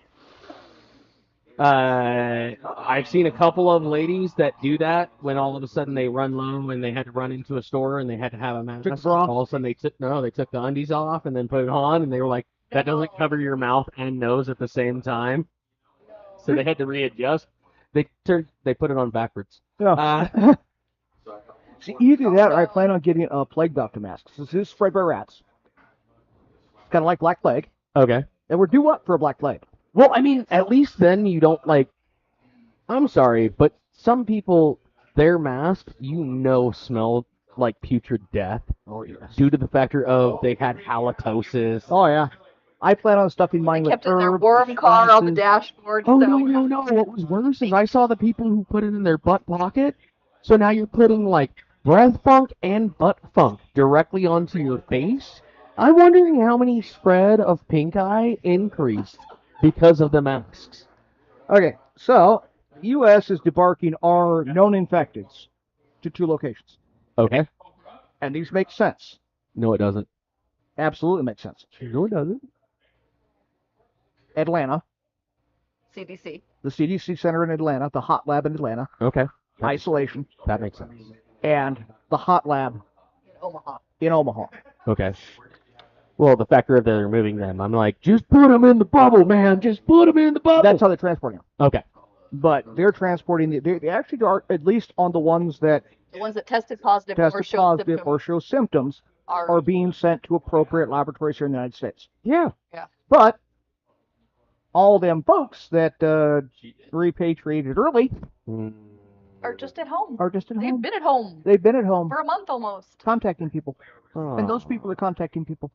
Speaker 1: I've seen a couple of ladies that do that when all of a sudden they run low and they had to run into a store and they had to have a mask.
Speaker 3: Took the bra off?
Speaker 1: All of a sudden they took the undies off and then put it on and they were like, that doesn't cover your mouth and nose at the same time. So they had to readjust. They put it on backwards.
Speaker 3: Yeah. See, either that or I plan on getting a plague doctor mask. This is spread by rats. Kind of like Black Plague.
Speaker 1: Okay.
Speaker 3: And we're due up for a Black Plague.
Speaker 1: Well, I mean, at least then you don't like. I'm sorry, but some people, their mask, smell like putrid death.
Speaker 3: Oh, yes.
Speaker 1: Due to the factor of they had halitosis.
Speaker 3: Oh, yeah. I plan on stuffing mine
Speaker 2: They
Speaker 3: with
Speaker 2: kept it in their
Speaker 3: herbs,
Speaker 2: worm car on the
Speaker 3: spices.
Speaker 2: dashboard.
Speaker 1: Oh,
Speaker 2: so
Speaker 1: no. What was worse is I saw the people who put it in their butt pocket. So now you're putting, like, breath funk and butt funk directly onto your face. I'm wondering how many spread of pink eye increased because of the masks.
Speaker 3: Okay, so U.S. is debarking our known infecteds to 2 locations.
Speaker 1: Okay.
Speaker 3: And these make sense.
Speaker 1: No, it doesn't.
Speaker 3: Absolutely make sense.
Speaker 1: No, it doesn't.
Speaker 3: Atlanta,
Speaker 2: CDC.
Speaker 3: the CDC Center in Atlanta, the hot lab in Atlanta,
Speaker 1: Okay.
Speaker 3: isolation,
Speaker 1: That makes sense.
Speaker 3: and the hot lab
Speaker 2: In Omaha.
Speaker 3: in Omaha.
Speaker 1: Okay. Well, the factor of they're removing them, I'm like, just put them in the bubble, man. Just put them in the bubble.
Speaker 3: That's how they're transporting them.
Speaker 1: Okay.
Speaker 3: But they're transporting, they actually are, at least on the ones that
Speaker 2: The ones that tested positive or
Speaker 3: tested
Speaker 2: showed
Speaker 3: positive
Speaker 2: symptoms
Speaker 3: or show symptoms are being sent to appropriate laboratories here in the United States.
Speaker 1: Yeah.
Speaker 3: But all them folks that repatriated early
Speaker 2: are just at home.
Speaker 3: are just at
Speaker 2: They've
Speaker 3: home.
Speaker 2: been at home
Speaker 3: They've been at home
Speaker 2: for a month almost.
Speaker 3: contacting people.
Speaker 1: Oh.
Speaker 3: And those people are contacting people.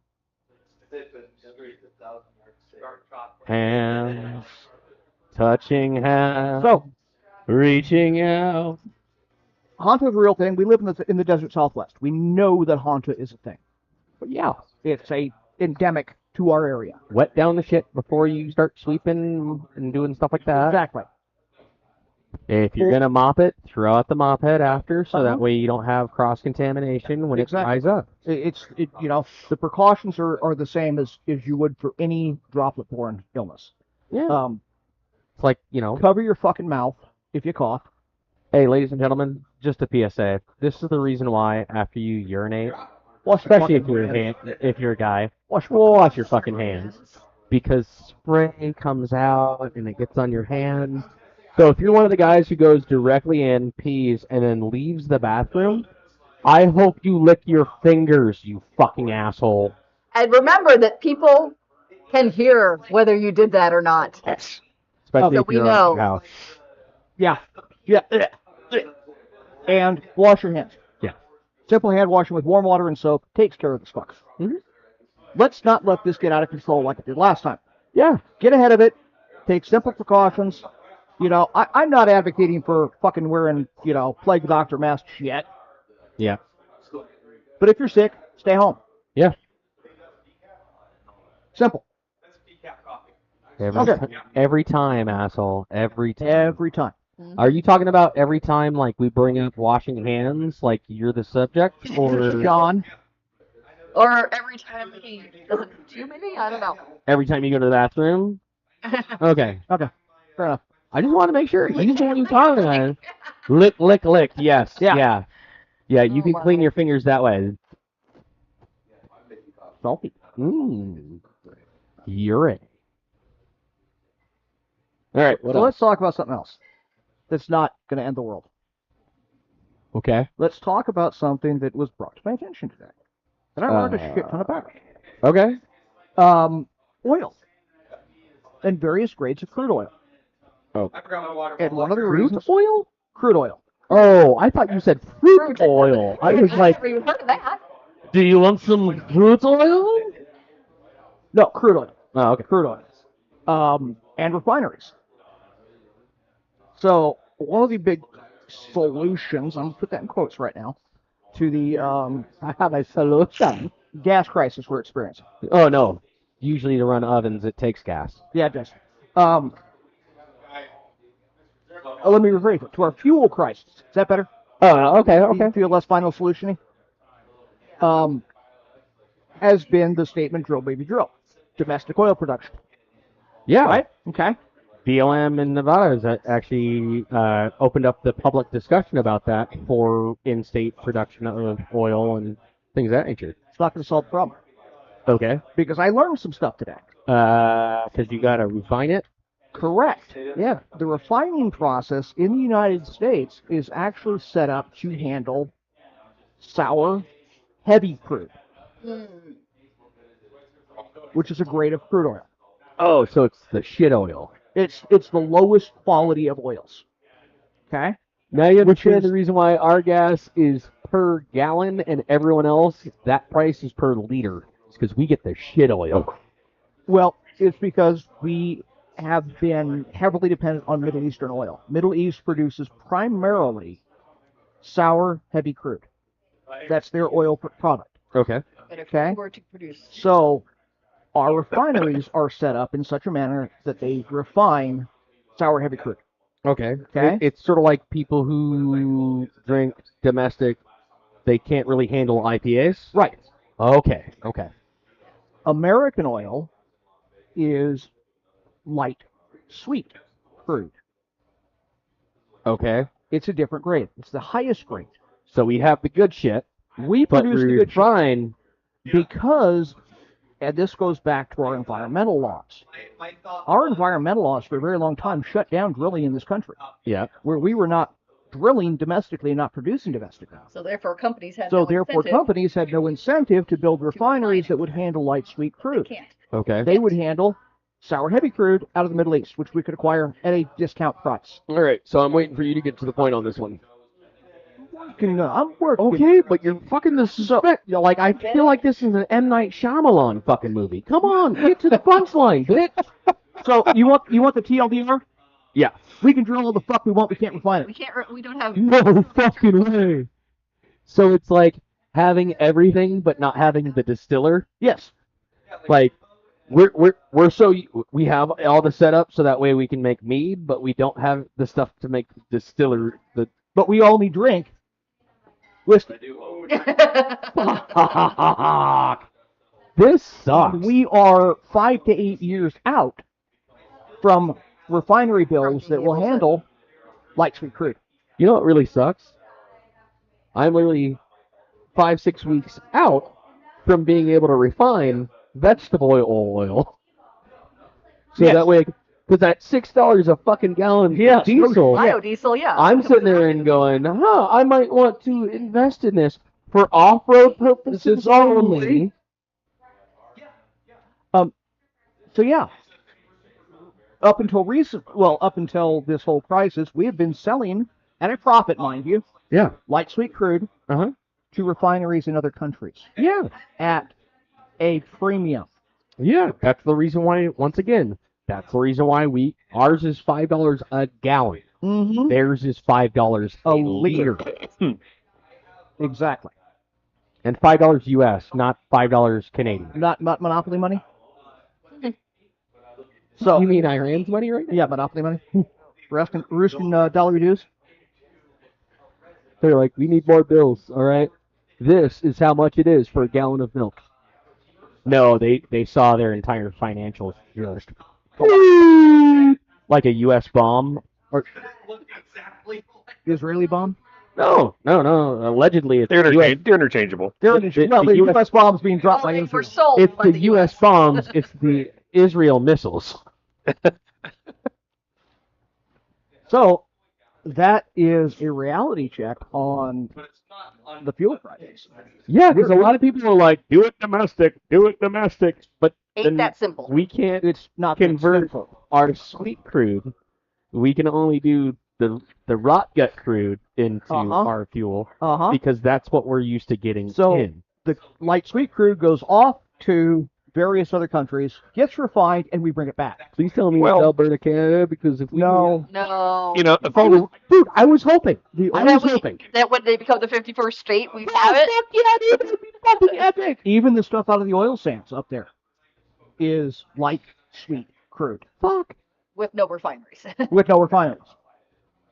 Speaker 1: Hands. Touching hands.
Speaker 3: So,
Speaker 1: Reaching out.
Speaker 3: Hanta is a real thing. We live in the desert Southwest. We know that Hanta is a thing.
Speaker 1: But yeah.
Speaker 3: It's a endemic to our area.
Speaker 1: Wet down the shit before you start sweeping and doing stuff like that.
Speaker 3: Exactly.
Speaker 1: If you're going to mop it, throw out the mop head after so
Speaker 3: Uh-huh.
Speaker 1: that way you don't have cross-contamination when
Speaker 3: Exactly.
Speaker 1: it dries up.
Speaker 3: The precautions are the same as you would for any droplet-borne illness.
Speaker 1: Yeah. It's like,
Speaker 3: Cover your fucking mouth if you cough.
Speaker 1: hey, ladies and gentlemen, just a PSA. This is the reason why after you urinate,
Speaker 3: Wash your
Speaker 1: especially
Speaker 3: fucking
Speaker 1: if you're a guy,
Speaker 3: wash
Speaker 1: your fucking hands. Because spray comes out and it gets on your hands. So if you're one of the guys who goes directly in, pees, and then leaves the bathroom, I hope you lick your fingers, you fucking asshole.
Speaker 2: And remember that people can hear whether you did that or not.
Speaker 1: Especially
Speaker 2: So
Speaker 1: if
Speaker 2: we
Speaker 1: you're
Speaker 2: know.
Speaker 1: on your house.
Speaker 3: Yeah. And wash your hands.
Speaker 1: Yeah.
Speaker 3: Simple hand washing with warm water and soap takes care of this fuck.
Speaker 1: Mhm.
Speaker 3: Let's not let this get out of control like it did last time.
Speaker 1: Yeah.
Speaker 3: Get ahead of it. Take simple precautions. I'm not advocating for fucking wearing, plague doctor masks yet.
Speaker 1: Yeah.
Speaker 3: But if you're sick, stay home.
Speaker 1: Yeah.
Speaker 3: Simple.
Speaker 1: Every time, asshole. Every time.
Speaker 3: Every time.
Speaker 1: Are you talking about every time, like, we bring up washing hands, like you're the subject? Or
Speaker 3: John.
Speaker 2: Or every time he doesn't do maybe? I don't know.
Speaker 1: every time you go to the bathroom? Okay.
Speaker 3: Okay. Fair enough.
Speaker 1: I just want to make sure. You know what you're talking about. Lick, lick, lick. Yes.
Speaker 3: Yeah.
Speaker 1: Yeah, you
Speaker 2: Oh,
Speaker 1: can
Speaker 2: my.
Speaker 1: clean your fingers that way.
Speaker 3: Salty.
Speaker 1: Urine. All right, what
Speaker 3: So
Speaker 1: else?
Speaker 3: let's talk about something else that's not going to end the world.
Speaker 1: Okay.
Speaker 3: Let's talk about something that was brought to my attention today. And I learned a shit ton about it.
Speaker 1: Okay.
Speaker 3: Oil. And various grades of crude oil.
Speaker 1: Oh.
Speaker 3: And one of the
Speaker 1: Fruit
Speaker 3: reasons...
Speaker 1: oil?
Speaker 3: Crude oil.
Speaker 1: Oh, I thought you said fruit oil. I was like,
Speaker 2: Never even heard of that.
Speaker 1: do you want some fruit oil?
Speaker 3: No, crude oil.
Speaker 1: Oh, okay.
Speaker 3: Crude oil. And refineries. So, one of the big solutions, I'm going to put that in quotes right now, to the
Speaker 1: I have a solution.
Speaker 3: gas crisis we're experiencing.
Speaker 1: Oh no. Usually to run ovens, it takes gas.
Speaker 3: Yeah, it does. Let me rephrase it. To our fuel crisis. Is that better?
Speaker 1: Oh, okay,
Speaker 3: You
Speaker 1: okay.
Speaker 3: feel less final solution-y? Has been the statement drill, baby, drill. Domestic oil production.
Speaker 1: Yeah.
Speaker 3: Right? Okay.
Speaker 1: BLM in Nevada has actually opened up the public discussion about that for in-state production of oil and things of that nature.
Speaker 3: It's not going to solve the problem.
Speaker 1: Okay.
Speaker 3: Because I learned some stuff today.
Speaker 1: Because you got to refine it.
Speaker 3: Correct.
Speaker 1: Yeah.
Speaker 3: The refining process in the United States is actually set up to handle sour, heavy crude, which is a grade of crude oil.
Speaker 1: Oh, so it's the shit oil.
Speaker 3: It's the lowest quality of oils. Okay?
Speaker 1: Now you understand
Speaker 3: is-
Speaker 1: the reason why our gas is per gallon and everyone else, that price is per liter. It's because we get the shit oil.
Speaker 3: Well, it's because we have been heavily dependent on Middle Eastern oil. Middle East produces primarily sour, heavy crude. That's their oil product.
Speaker 1: Okay.
Speaker 2: But if
Speaker 3: Okay.
Speaker 2: we were to produce,
Speaker 3: So our refineries are set up in such a manner that they refine sour, heavy crude.
Speaker 1: Okay.
Speaker 3: Okay.
Speaker 1: It's sort of like people who drink domestic, they can't really handle IPAs.
Speaker 3: Right.
Speaker 1: Okay. Okay.
Speaker 3: American oil is light, sweet crude.
Speaker 1: Okay.
Speaker 3: It's a different grade. It's the highest grade.
Speaker 1: So we have the good shit,
Speaker 3: We
Speaker 1: but
Speaker 3: produce the
Speaker 1: we
Speaker 3: good shit
Speaker 1: refine.
Speaker 3: because, and this goes back to our environmental laws. Our environmental laws for a very long time shut down drilling in this country,
Speaker 1: Yeah.
Speaker 3: where we were not drilling domestically and not producing domestically.
Speaker 2: so therefore companies had
Speaker 3: So
Speaker 2: no
Speaker 3: therefore,
Speaker 2: incentive.
Speaker 3: companies had no incentive to build refineries
Speaker 2: refine it.
Speaker 3: that would handle light, sweet
Speaker 2: They
Speaker 3: crude.
Speaker 2: can't.
Speaker 1: Okay.
Speaker 3: They would handle sour, heavy crude out of the Middle East, which we could acquire at a discount price.
Speaker 1: All right. So I'm waiting for you to get to the point on this one.
Speaker 3: I'm working.
Speaker 1: Okay, but you're fucking the suspect. You're like, I feel like this is an M. Night Shyamalan fucking movie. Come on, get to the punchline, bitch.
Speaker 3: So you want the TLDR?
Speaker 1: Yeah.
Speaker 3: We can drill all the fuck we want. We can't refine
Speaker 2: We
Speaker 3: it.
Speaker 2: can't. We don't have.
Speaker 1: No fucking way. So it's like having everything but not having the distiller.
Speaker 3: Yes.
Speaker 1: Like we're so we have all the setup so that way we can make mead, but we don't have the stuff to make distiller. The
Speaker 3: But we only drink whiskey.
Speaker 1: this sucks.
Speaker 3: We are 5 to 8 years out from refinery bills that will handle light, sweet crude.
Speaker 1: You know what really sucks? I'm literally 5-6 weeks out from being able to refine vegetable oil. So
Speaker 3: Yes.
Speaker 1: that way, because that $6 a fucking gallon
Speaker 3: Yes.
Speaker 1: diesel,
Speaker 2: Biodiesel, yeah.
Speaker 1: I'm sitting there and going, I might want to invest in this for off-road purposes only.
Speaker 3: So yeah, up until this whole crisis, we have been selling at a profit, mind you,
Speaker 1: Yeah.
Speaker 3: light, sweet crude
Speaker 1: Uh-huh.
Speaker 3: to refineries in other countries
Speaker 1: Yeah.
Speaker 3: at a premium.
Speaker 1: Yeah. That's the reason why, once again, that's the reason why ours is $5 a gallon.
Speaker 3: Mm-hmm.
Speaker 1: Theirs is $5 a liter.
Speaker 3: Exactly.
Speaker 1: And $5 US, not $5 Canadian.
Speaker 3: Not monopoly money. So
Speaker 1: You mean Iran's money right now?
Speaker 3: yeah, monopoly money. Roosting dollar dues.
Speaker 1: They're like, we need more bills, all right? This is how much it is for a gallon of milk. No, they saw their entire financials just like a U.S. bomb. Or
Speaker 3: Israeli bomb.
Speaker 1: no. Allegedly, it's
Speaker 4: They're,
Speaker 1: the US,
Speaker 4: they're interchangeable.
Speaker 3: Well,
Speaker 1: the
Speaker 3: the
Speaker 1: US
Speaker 3: U.S. bomb's being dropped by
Speaker 2: Only for
Speaker 3: Israel.
Speaker 2: sold
Speaker 1: it's
Speaker 2: by
Speaker 1: the U.S. bombs. It's the Israel missiles.
Speaker 3: So that is a reality check on the fuel prices.
Speaker 1: Yeah, because a lot of people are like, do it domestic, but
Speaker 2: Ain't
Speaker 1: then
Speaker 2: that simple.
Speaker 1: we can't
Speaker 3: It's not that
Speaker 1: convert
Speaker 3: simple.
Speaker 1: our sweet crude. We can only do the rot gut crude into our fuel
Speaker 3: Uh-huh.
Speaker 1: because that's what we're used to getting
Speaker 3: So
Speaker 1: in.
Speaker 3: the light sweet crude goes off to various other countries, gets refined, and we bring it back.
Speaker 1: Please tell me
Speaker 4: Well-
Speaker 1: it's Alberta, Canada, because if we
Speaker 3: No,
Speaker 2: No.
Speaker 4: You know, if
Speaker 1: I was, dude, I was hoping. I
Speaker 2: that,
Speaker 1: was
Speaker 2: we,
Speaker 1: hoping.
Speaker 2: that when they become the 51st state, we have it.
Speaker 1: Fuck yeah, dude, that'd be fucking epic.
Speaker 3: even the stuff out of the oil sands up there is light, sweet crude
Speaker 1: Fuck.
Speaker 2: With no refineries.
Speaker 3: with no refineries.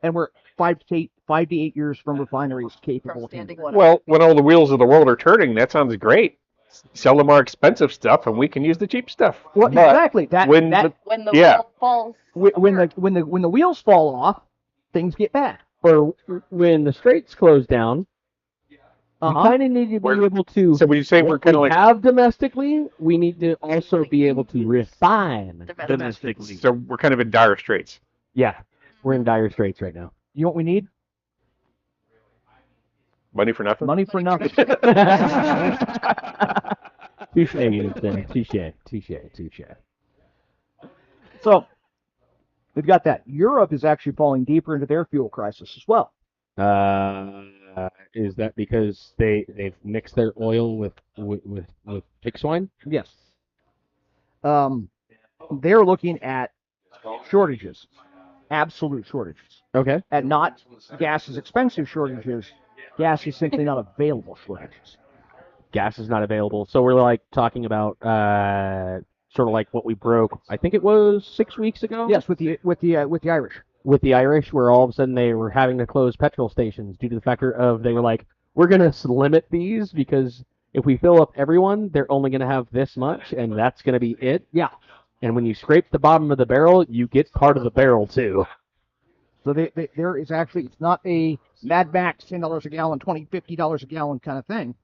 Speaker 3: And we're 5 to 8 years from refineries capable
Speaker 2: From
Speaker 3: of
Speaker 2: standing
Speaker 3: handling.
Speaker 2: water.
Speaker 4: well, when all the wheels of the world are turning, that sounds great. Sell the more expensive stuff, and we can use the cheap stuff.
Speaker 3: Well,
Speaker 4: But
Speaker 3: exactly.
Speaker 4: when
Speaker 2: When the
Speaker 4: Yeah.
Speaker 2: wheel falls.
Speaker 3: when the wheels fall off, things get bad.
Speaker 1: Or when the straits close down, you kind of need to be
Speaker 4: We're-
Speaker 1: able to.
Speaker 4: So would you say we're
Speaker 1: what
Speaker 4: kind of
Speaker 1: we
Speaker 4: like
Speaker 1: have domestically, we need to also be able to refine
Speaker 2: Domestically.
Speaker 4: so we're kind of in dire straits.
Speaker 1: Yeah, we're in dire straits right now.
Speaker 3: You know what we need?
Speaker 4: Money for nothing.
Speaker 3: Money for nothing.
Speaker 1: Touche, Ethan. Touche.
Speaker 3: So we've got that. Europe is actually falling deeper into their fuel crisis as well.
Speaker 1: Is that because they've mixed their oil with pig swine?
Speaker 3: Yes. They're looking at shortages, absolute shortages,
Speaker 1: Okay.
Speaker 3: and not gas is expensive shortages. Gas is simply not available shortages.
Speaker 1: Gas is not available, so we're like talking about sort of like what we broke. I think it was 6 weeks ago.
Speaker 3: Yes, with the Irish.
Speaker 1: With the Irish, where all of a sudden they were having to close petrol stations due to the factor of they were like, we're gonna limit these because if we fill up everyone, they're only gonna have this much, and that's gonna be it.
Speaker 3: Yeah.
Speaker 1: And when you scrape the bottom of the barrel, you get part of the barrel too.
Speaker 3: So there is actually, it's not a Mad Max $10 a gallon, $50 a gallon kind of thing.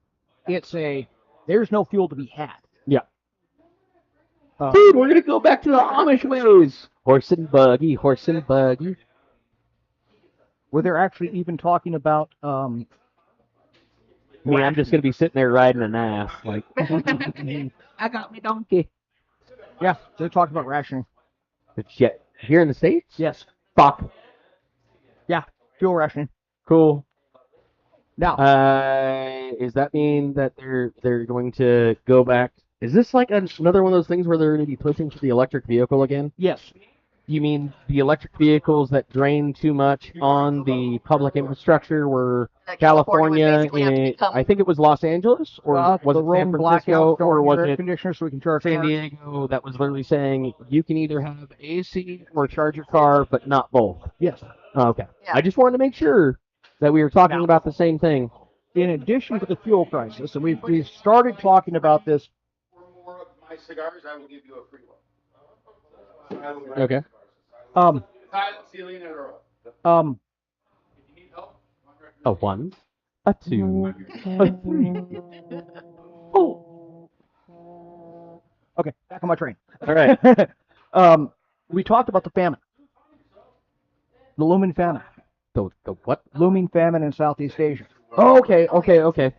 Speaker 3: It's there's no fuel to be had.
Speaker 1: Yeah.
Speaker 3: Dude,
Speaker 1: we're gonna go back to the Amish ways. Horse and buggy.
Speaker 3: where they're actually even talking about
Speaker 1: Me, I'm just gonna be sitting there riding an ass, like I got me donkey.
Speaker 3: yeah, they're talking about rationing.
Speaker 1: But yet, here in the States?
Speaker 3: Yes.
Speaker 1: Fuck.
Speaker 3: Yeah, fuel rationing.
Speaker 1: Cool.
Speaker 3: Now,
Speaker 1: Does that mean that they're going to go back? Is this like another one of those things where they're going to be pushing for the electric vehicle again?
Speaker 3: yes.
Speaker 1: You mean the electric vehicles that drain too much on the public infrastructure were
Speaker 2: That
Speaker 1: California,
Speaker 2: would basically have to
Speaker 1: and
Speaker 2: become-
Speaker 1: I think it was Los Angeles, or was
Speaker 3: the
Speaker 1: it San
Speaker 3: rolling
Speaker 1: Francisco,
Speaker 3: blackouts
Speaker 1: or
Speaker 3: don't
Speaker 1: was
Speaker 3: use air
Speaker 1: it
Speaker 3: conditioner so we can charge
Speaker 1: San
Speaker 3: cars.
Speaker 1: Diego that was literally saying you can either have AC or charge your car, but not both?
Speaker 3: Yes.
Speaker 1: Oh, okay.
Speaker 2: Yeah.
Speaker 1: I just wanted to make sure that we were talking about the same thing.
Speaker 3: In addition to the fuel crisis, and we've started talking about this.
Speaker 5: For more of my cigars, I will give you a free one.
Speaker 1: Okay.
Speaker 3: Um,
Speaker 5: Silent ceiling and Earl.
Speaker 3: um,
Speaker 5: If you need help,
Speaker 1: A 1, a 2, a 3.
Speaker 3: okay, back on my train.
Speaker 1: All right.
Speaker 3: We talked about the famine, the looming famine,
Speaker 1: The what?
Speaker 3: looming famine in Southeast Asia.
Speaker 1: Oh, okay.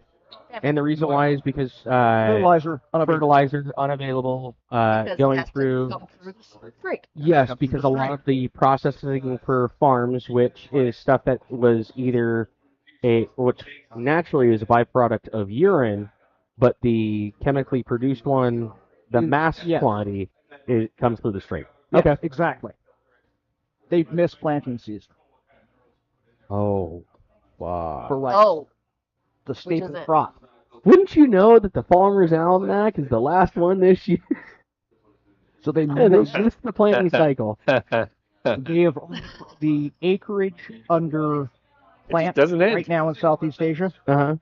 Speaker 1: And the reason why is because
Speaker 3: Fertilizer,
Speaker 1: fertilizer unavailable,
Speaker 2: Because it
Speaker 1: going
Speaker 2: has to
Speaker 1: through.
Speaker 2: come through the strait.
Speaker 1: Yes, because a lot of the processing for farms, which is stuff that was either which naturally is a byproduct of urine, but the chemically produced one, the mass
Speaker 3: yes.
Speaker 1: quantity, it comes through the strait.
Speaker 3: Yes,
Speaker 1: Okay.
Speaker 3: exactly. They've missed planting season
Speaker 1: Oh, wow.
Speaker 3: for like
Speaker 2: Oh,
Speaker 3: the
Speaker 2: is
Speaker 3: staple
Speaker 2: it?
Speaker 3: crop.
Speaker 1: Wouldn't you know that the Farmer's Almanac is the last one this year?
Speaker 3: So they
Speaker 1: And they
Speaker 3: missed,
Speaker 1: missed the planting cycle.
Speaker 3: they have the acreage under plant
Speaker 4: doesn't end.
Speaker 3: right now in Southeast Asia,
Speaker 1: Uh-huh.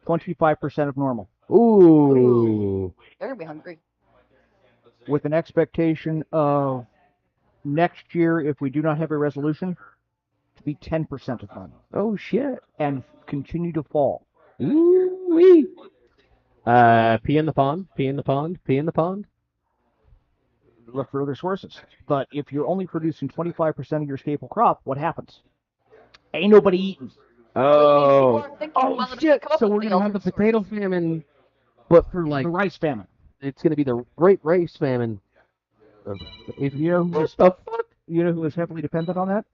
Speaker 3: 25% of normal,
Speaker 1: Ooh.
Speaker 2: they're gonna be hungry.
Speaker 3: with an expectation of next year, if we do not have a resolution, to be 10% of normal
Speaker 1: Oh, shit.
Speaker 3: and continue to fall.
Speaker 1: Ooh-wee. Pee in the pond, pee in the pond, pee in the pond.
Speaker 3: Look for other sources. But if you're only producing 25% of your staple crop, what happens? Ain't nobody eating.
Speaker 1: Oh.
Speaker 2: People are thinking,
Speaker 1: Oh,
Speaker 2: well, they
Speaker 1: shit.
Speaker 2: come up
Speaker 1: So
Speaker 2: with
Speaker 1: we're
Speaker 2: the
Speaker 1: going to have the
Speaker 2: alternate
Speaker 1: potato
Speaker 2: sources.
Speaker 1: famine, but for like,
Speaker 3: The rice famine.
Speaker 1: it's going to be the Great Rice Famine. If
Speaker 3: You know,
Speaker 1: what the fuck?
Speaker 3: you know who is heavily dependent on that?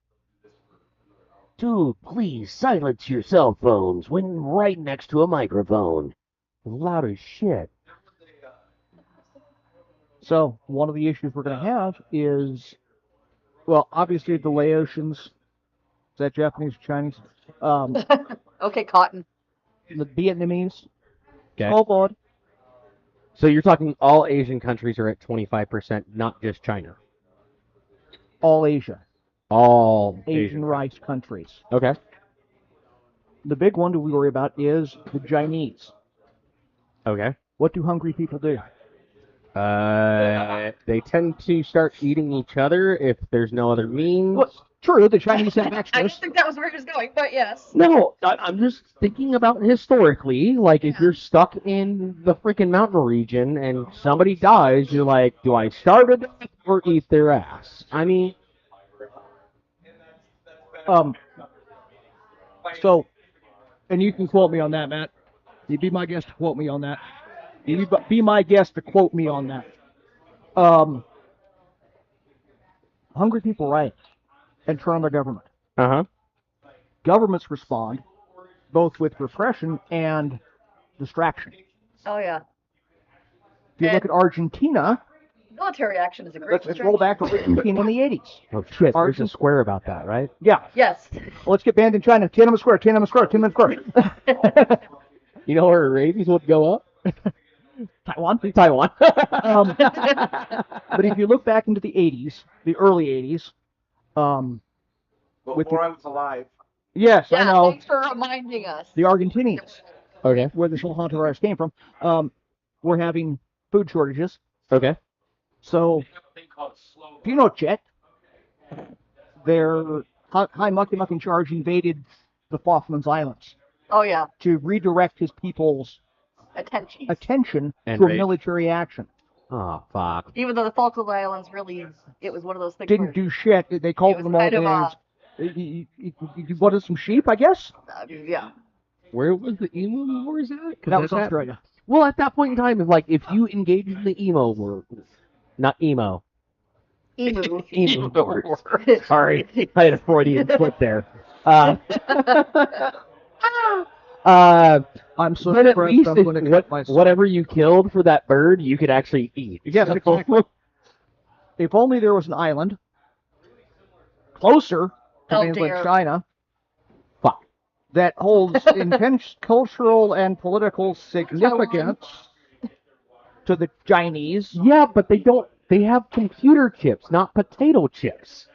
Speaker 1: Dude, please silence your cell phones when right next to a microphone. Loud as shit.
Speaker 3: So one of the issues we're going to have is, well, obviously the Laotians. Is that Japanese or Chinese?
Speaker 2: Okay, cotton.
Speaker 3: The Vietnamese.
Speaker 1: Okay.
Speaker 3: Small bod.
Speaker 1: So you're talking all Asian countries are at 25%, not just China.
Speaker 3: All Asia.
Speaker 1: All
Speaker 3: Asian rice countries.
Speaker 1: Okay.
Speaker 3: The big one that we worry about is the Chinese.
Speaker 1: Okay.
Speaker 3: What do hungry people do?
Speaker 1: They tend to start eating each other if there's no other means.
Speaker 3: Well, true, the Chinese have
Speaker 2: I
Speaker 3: extras.
Speaker 2: didn't think that was where he was going, but yes.
Speaker 1: No, I'm just thinking about historically. Like, if you're stuck in the freaking mountain region and somebody dies, you're like, do I starve to death or eat their ass? I mean,
Speaker 3: So, and you can quote me on that, Matt. You'd be my guest to quote me on that. You'd be my guest to quote me on that. Hungry people riot and turn on their government.
Speaker 1: uh-huh.
Speaker 3: Governments respond both with repression and distraction.
Speaker 2: Oh, yeah.
Speaker 3: If you look at Argentina,
Speaker 2: Military action is a great
Speaker 3: let's roll back to Argentina in the 80s.
Speaker 1: Oh, shit, there's a
Speaker 3: Argent-
Speaker 1: square about that, right?
Speaker 3: Yeah.
Speaker 2: Yes.
Speaker 3: Well, let's get banned in China. Tiananmen Square, Tiananmen Square, Tiananmen Square.
Speaker 1: You know where rabies would go up?
Speaker 3: Taiwan.
Speaker 1: Taiwan.
Speaker 3: But if you look back into the 80s, the early 80s,
Speaker 5: Before I was alive.
Speaker 3: yes,
Speaker 2: Yeah,
Speaker 3: I know,
Speaker 2: thanks for reminding us.
Speaker 3: the Argentinians,
Speaker 1: Okay.
Speaker 3: where this whole hantavirus came from, were having food shortages.
Speaker 1: Okay.
Speaker 3: So, Pinochet, their high mucking in charge, invaded the Falklands Islands
Speaker 2: Oh, yeah.
Speaker 3: to redirect his people's
Speaker 2: Attention.
Speaker 3: attention
Speaker 1: And
Speaker 3: to a
Speaker 1: raid.
Speaker 3: military action.
Speaker 1: Oh, fuck.
Speaker 2: Even though the Falkland Islands really, it was one of those things
Speaker 3: Didn't
Speaker 2: where,
Speaker 3: do shit. They called
Speaker 2: was
Speaker 3: them all
Speaker 2: kind of
Speaker 3: names. You wanted some sheep, I guess?
Speaker 2: yeah.
Speaker 1: Where was the emo wars at? 'Cause
Speaker 3: That was
Speaker 1: that's at-
Speaker 3: Australia.
Speaker 1: Well, at that point in time, it's like, if you engage in the emo war, not emo.
Speaker 2: Emu.
Speaker 1: Emo wars. Sorry, I had a Freudian slip there. Uh,
Speaker 3: I'm so
Speaker 1: but at
Speaker 3: impressed
Speaker 1: least
Speaker 3: I'm going to cut myself.
Speaker 1: whatever you killed for that bird, you could actually eat.
Speaker 3: Yes, exactly. If only there was an island closer to
Speaker 2: Oh,
Speaker 3: mainland
Speaker 2: dear.
Speaker 3: China
Speaker 1: Fuck.
Speaker 3: that holds intense cultural and political significance to the Chinese.
Speaker 1: Yeah, but they don't. They have computer chips, not potato chips.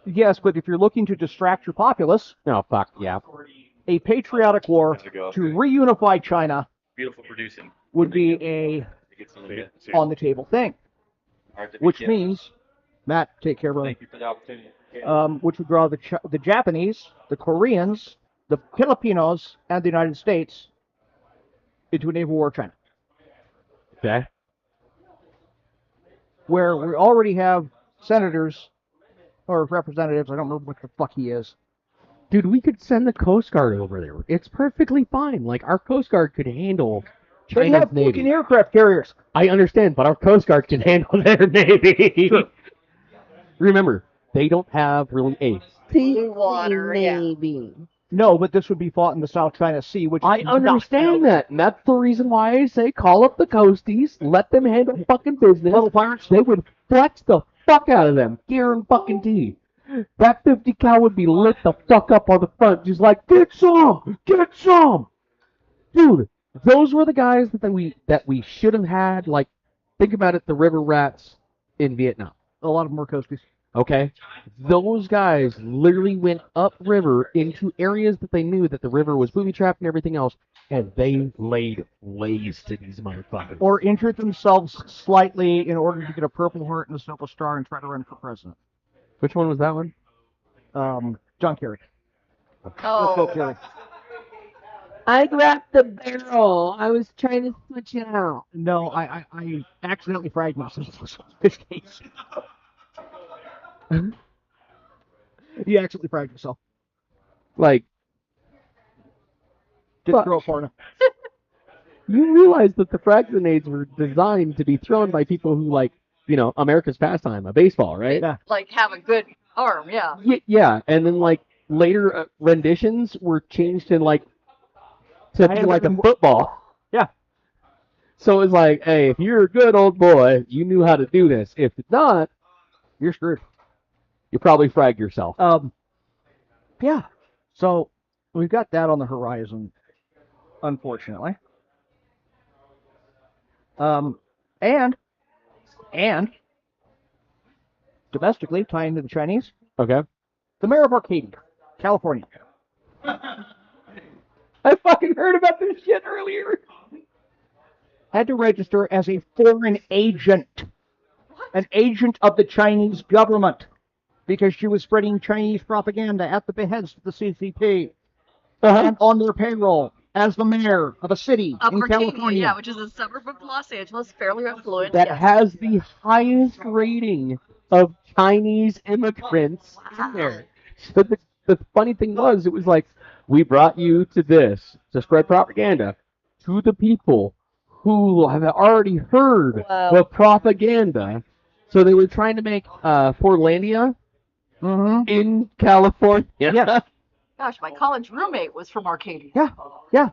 Speaker 3: Yes, but if you're looking to distract your populace,
Speaker 1: No, fuck, yeah.
Speaker 3: a patriotic war to reunify China
Speaker 6: Beautiful producing.
Speaker 3: would be a
Speaker 6: Get some of it.
Speaker 3: on the table thing, which means, Matt, take care, brother.
Speaker 6: Thank you for the opportunity.
Speaker 3: Which would draw the Japanese, the Koreans, the Filipinos, and the United States into a naval war with China,
Speaker 1: Okay.
Speaker 3: where we already have senators or representatives. I don't remember what the fuck he is.
Speaker 1: Dude, we could send the Coast Guard over there. It's perfectly fine. Like, our Coast Guard could handle
Speaker 3: They
Speaker 1: China's
Speaker 3: have
Speaker 1: Navy.
Speaker 3: fucking aircraft carriers.
Speaker 1: I understand, but our Coast Guard can handle their Navy.
Speaker 3: Sure.
Speaker 1: Remember, they don't have really a
Speaker 2: Blue water, yeah.
Speaker 1: Navy.
Speaker 3: No, but this would be fought in the South China Sea, which
Speaker 1: I
Speaker 3: is not-
Speaker 1: understand that, and that's the reason why I say call up the Coasties, let them handle fucking business.
Speaker 3: Little pirates.
Speaker 1: They would flex the fuck out of them, guarantee. That 50 cal would be lit the fuck up on the front, just like, get some! Dude, those were the guys that we should have had, like, think about it, the river rats in Vietnam.
Speaker 3: A lot of them were coasties.
Speaker 1: Okay? Those guys literally went upriver into areas that they knew that the river was booby-trapped and everything else, and they laid waste to these motherfuckers.
Speaker 3: Or injured themselves slightly in order to get a Purple Heart and a Silver Star and try to run for president.
Speaker 1: Which one was that one?
Speaker 3: John Kerry.
Speaker 2: Oh,
Speaker 3: Kerry.
Speaker 1: I grabbed the barrel. I was trying to switch it out.
Speaker 3: No, I accidentally fragged myself. This case. You accidentally fragged yourself.
Speaker 1: Like,
Speaker 3: Didn't
Speaker 1: Fuck.
Speaker 3: throw a porno.
Speaker 1: you realize that the frag grenades were designed to be thrown by people who, like, you know, America's pastime, a baseball, right?
Speaker 3: Yeah.
Speaker 2: like have a good arm, yeah.
Speaker 1: Yeah, and then, like, later renditions were changed in, like, to be like a football.
Speaker 3: Yeah.
Speaker 1: So it's like, hey, if you're a good old boy, you knew how to do this. If not, you're screwed. You probably fragged yourself.
Speaker 3: Yeah. So we've got that on the horizon, unfortunately. And domestically, tying to the Chinese,
Speaker 1: Okay.
Speaker 3: the mayor of Arcadia, California.
Speaker 1: I fucking heard about this shit earlier.
Speaker 3: Had to register as a foreign agent, an agent of the Chinese government, because she was spreading Chinese propaganda at the behest of the CCP and on their payroll as the mayor of a city
Speaker 2: Of
Speaker 3: in
Speaker 2: Arcadia,
Speaker 3: California.
Speaker 2: yeah, which is a suburb of Los Angeles, fairly affluent.
Speaker 1: That
Speaker 2: yes.
Speaker 1: has the highest rating of Chinese immigrants in there. So the funny thing was, it was like, we brought you to this to spread propaganda to the people who have already heard
Speaker 2: Wow.
Speaker 1: the propaganda. So they were trying to make Fordlandia in California.
Speaker 3: Yeah.
Speaker 2: Gosh, my college roommate was from Arcadia.
Speaker 3: Yeah.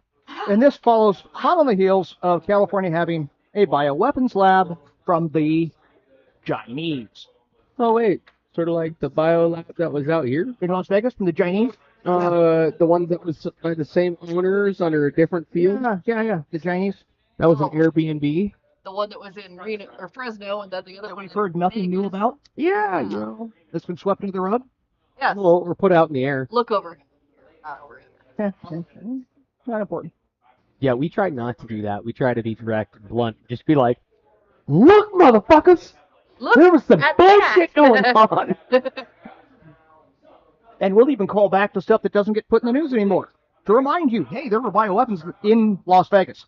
Speaker 3: And this follows hot on the heels of California having a bioweapons lab from the Chinese.
Speaker 1: Oh wait, sort of like the bio lab that was out here.
Speaker 3: In Las Vegas from the Chinese?
Speaker 1: The one that was by the same owners under a different field.
Speaker 3: Yeah. The Chinese.
Speaker 1: That was an Airbnb.
Speaker 2: The one that was in Reno or Fresno, and then the other
Speaker 3: That
Speaker 2: one.
Speaker 3: we've heard nothing new about.
Speaker 1: Yeah, you know.
Speaker 3: That's been swept into the rug.
Speaker 2: Yes.
Speaker 1: Well, or put out in the air.
Speaker 2: Look over. Over here.
Speaker 3: Not important.
Speaker 1: Yeah, we try not to do that. We try to be direct and blunt. Just be like, look, motherfuckers,
Speaker 2: Look
Speaker 1: there was some
Speaker 2: at
Speaker 1: bullshit
Speaker 2: that.
Speaker 1: going on.
Speaker 3: And we'll even call back to stuff that doesn't get put in the news anymore to remind you, hey, there were bioweapons in Las Vegas.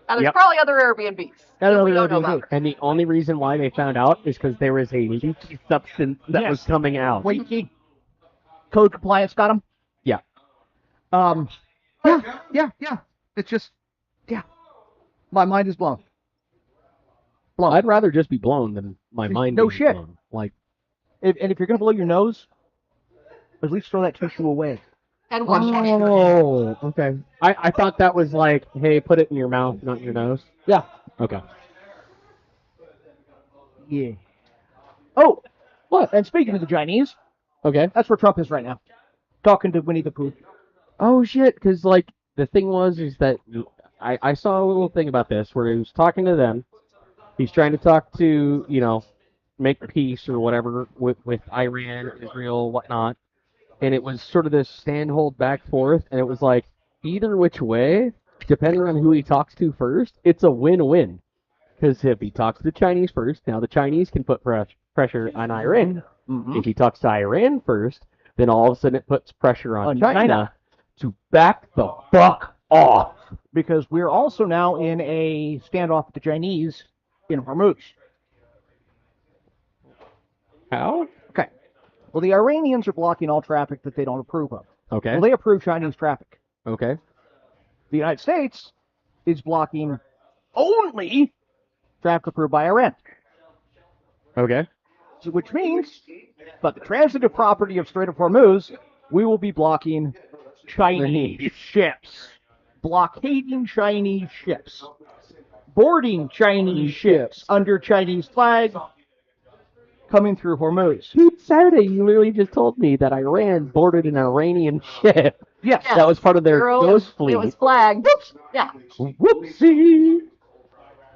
Speaker 2: And there's
Speaker 1: Yep.
Speaker 2: probably other Airbnbs.
Speaker 3: And
Speaker 2: that we
Speaker 3: other
Speaker 2: don't know
Speaker 3: Airbnbs.
Speaker 2: about.
Speaker 1: And the only reason why they found out is because there was a leaky substance that was coming out.
Speaker 3: Wait, code compliance got them?
Speaker 1: Yeah.
Speaker 3: Yeah. It's just, my mind is blown.
Speaker 1: I'd rather just be blown than my mind
Speaker 3: No
Speaker 1: being
Speaker 3: shit.
Speaker 1: blown. Like,
Speaker 3: And if you're going to blow your nose, at least throw that tissue away.
Speaker 2: And wash it.
Speaker 1: oh, okay. I thought that was like, hey, put it in your mouth, not in your nose.
Speaker 3: Yeah.
Speaker 1: Okay.
Speaker 3: Yeah. Oh, what? And speaking of the Chinese,
Speaker 1: Okay.
Speaker 3: that's where Trump is right now. Talking to Winnie the Pooh.
Speaker 1: Oh shit! Because like the thing is that I saw a little thing about this where he was talking to them. He's trying to talk to make peace or whatever with Iran, Israel, whatnot, and it was sort of this stand hold back forth, and it was like either which way, depending on who he talks to first, it's a win-win. Because if he talks to the Chinese first, now the Chinese can put pressure on Iran. If he talks to Iran first, then all of a sudden it puts pressure on China to back the fuck off.
Speaker 3: Because we're also now in a standoff with the Chinese in Hormuz.
Speaker 1: How?
Speaker 3: Okay. Well, the Iranians are blocking all traffic that they don't approve of.
Speaker 1: Okay.
Speaker 3: Well, they approve Chinese traffic.
Speaker 1: Okay.
Speaker 3: The United States is blocking only traffic approved by Iran.
Speaker 1: Okay.
Speaker 3: So, which means, but the transitive property of Strait of Hormuz, we will be blocking Chinese ships. Blockading Chinese ships. Boarding Chinese ships under Chinese flag coming through Hormuz.
Speaker 1: Dude, Saturday you literally just told me that Iran boarded an Iranian ship.
Speaker 3: Yes.
Speaker 2: Yeah.
Speaker 1: That was part of their
Speaker 2: Girl,
Speaker 1: ghost fleet.
Speaker 2: It was flagged. Yeah.
Speaker 1: Whoopsie.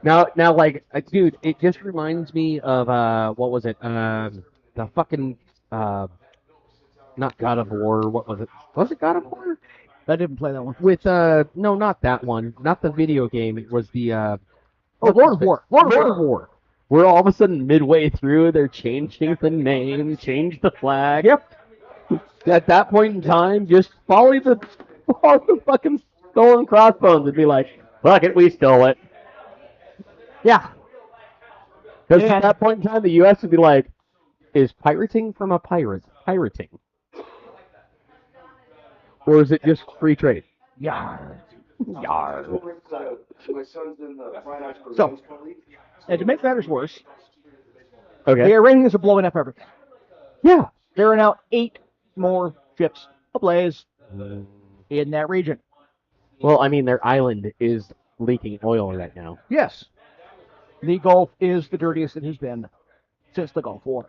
Speaker 1: Now, like, dude, it just reminds me of what was it? The fucking not God of War. What was it? Was it God of War?
Speaker 3: I didn't play that one.
Speaker 1: With no, not that one. Not the video game. It was the
Speaker 3: Lord of War.
Speaker 1: Lord of War. Where all of a sudden, midway through, they're changing the name, change the flag.
Speaker 3: Yep.
Speaker 1: At that point in time, just follow the fucking skull and crossbones and be like, fuck it, we stole it.
Speaker 3: Yeah.
Speaker 1: Because
Speaker 3: Yeah.
Speaker 1: at that point in time, the U.S. would be like, is pirating from a pirate pirating? Or is it just free trade?
Speaker 3: Yar.
Speaker 1: Yar.
Speaker 3: So, and to make matters worse, the
Speaker 1: Okay.
Speaker 3: Iranians are blowing up everything.
Speaker 1: Yeah.
Speaker 3: There are now 8 more ships ablaze in that region.
Speaker 1: Well, I mean, their island is leaking oil right now.
Speaker 3: Yes. The Gulf is the dirtiest it has been since the Gulf War,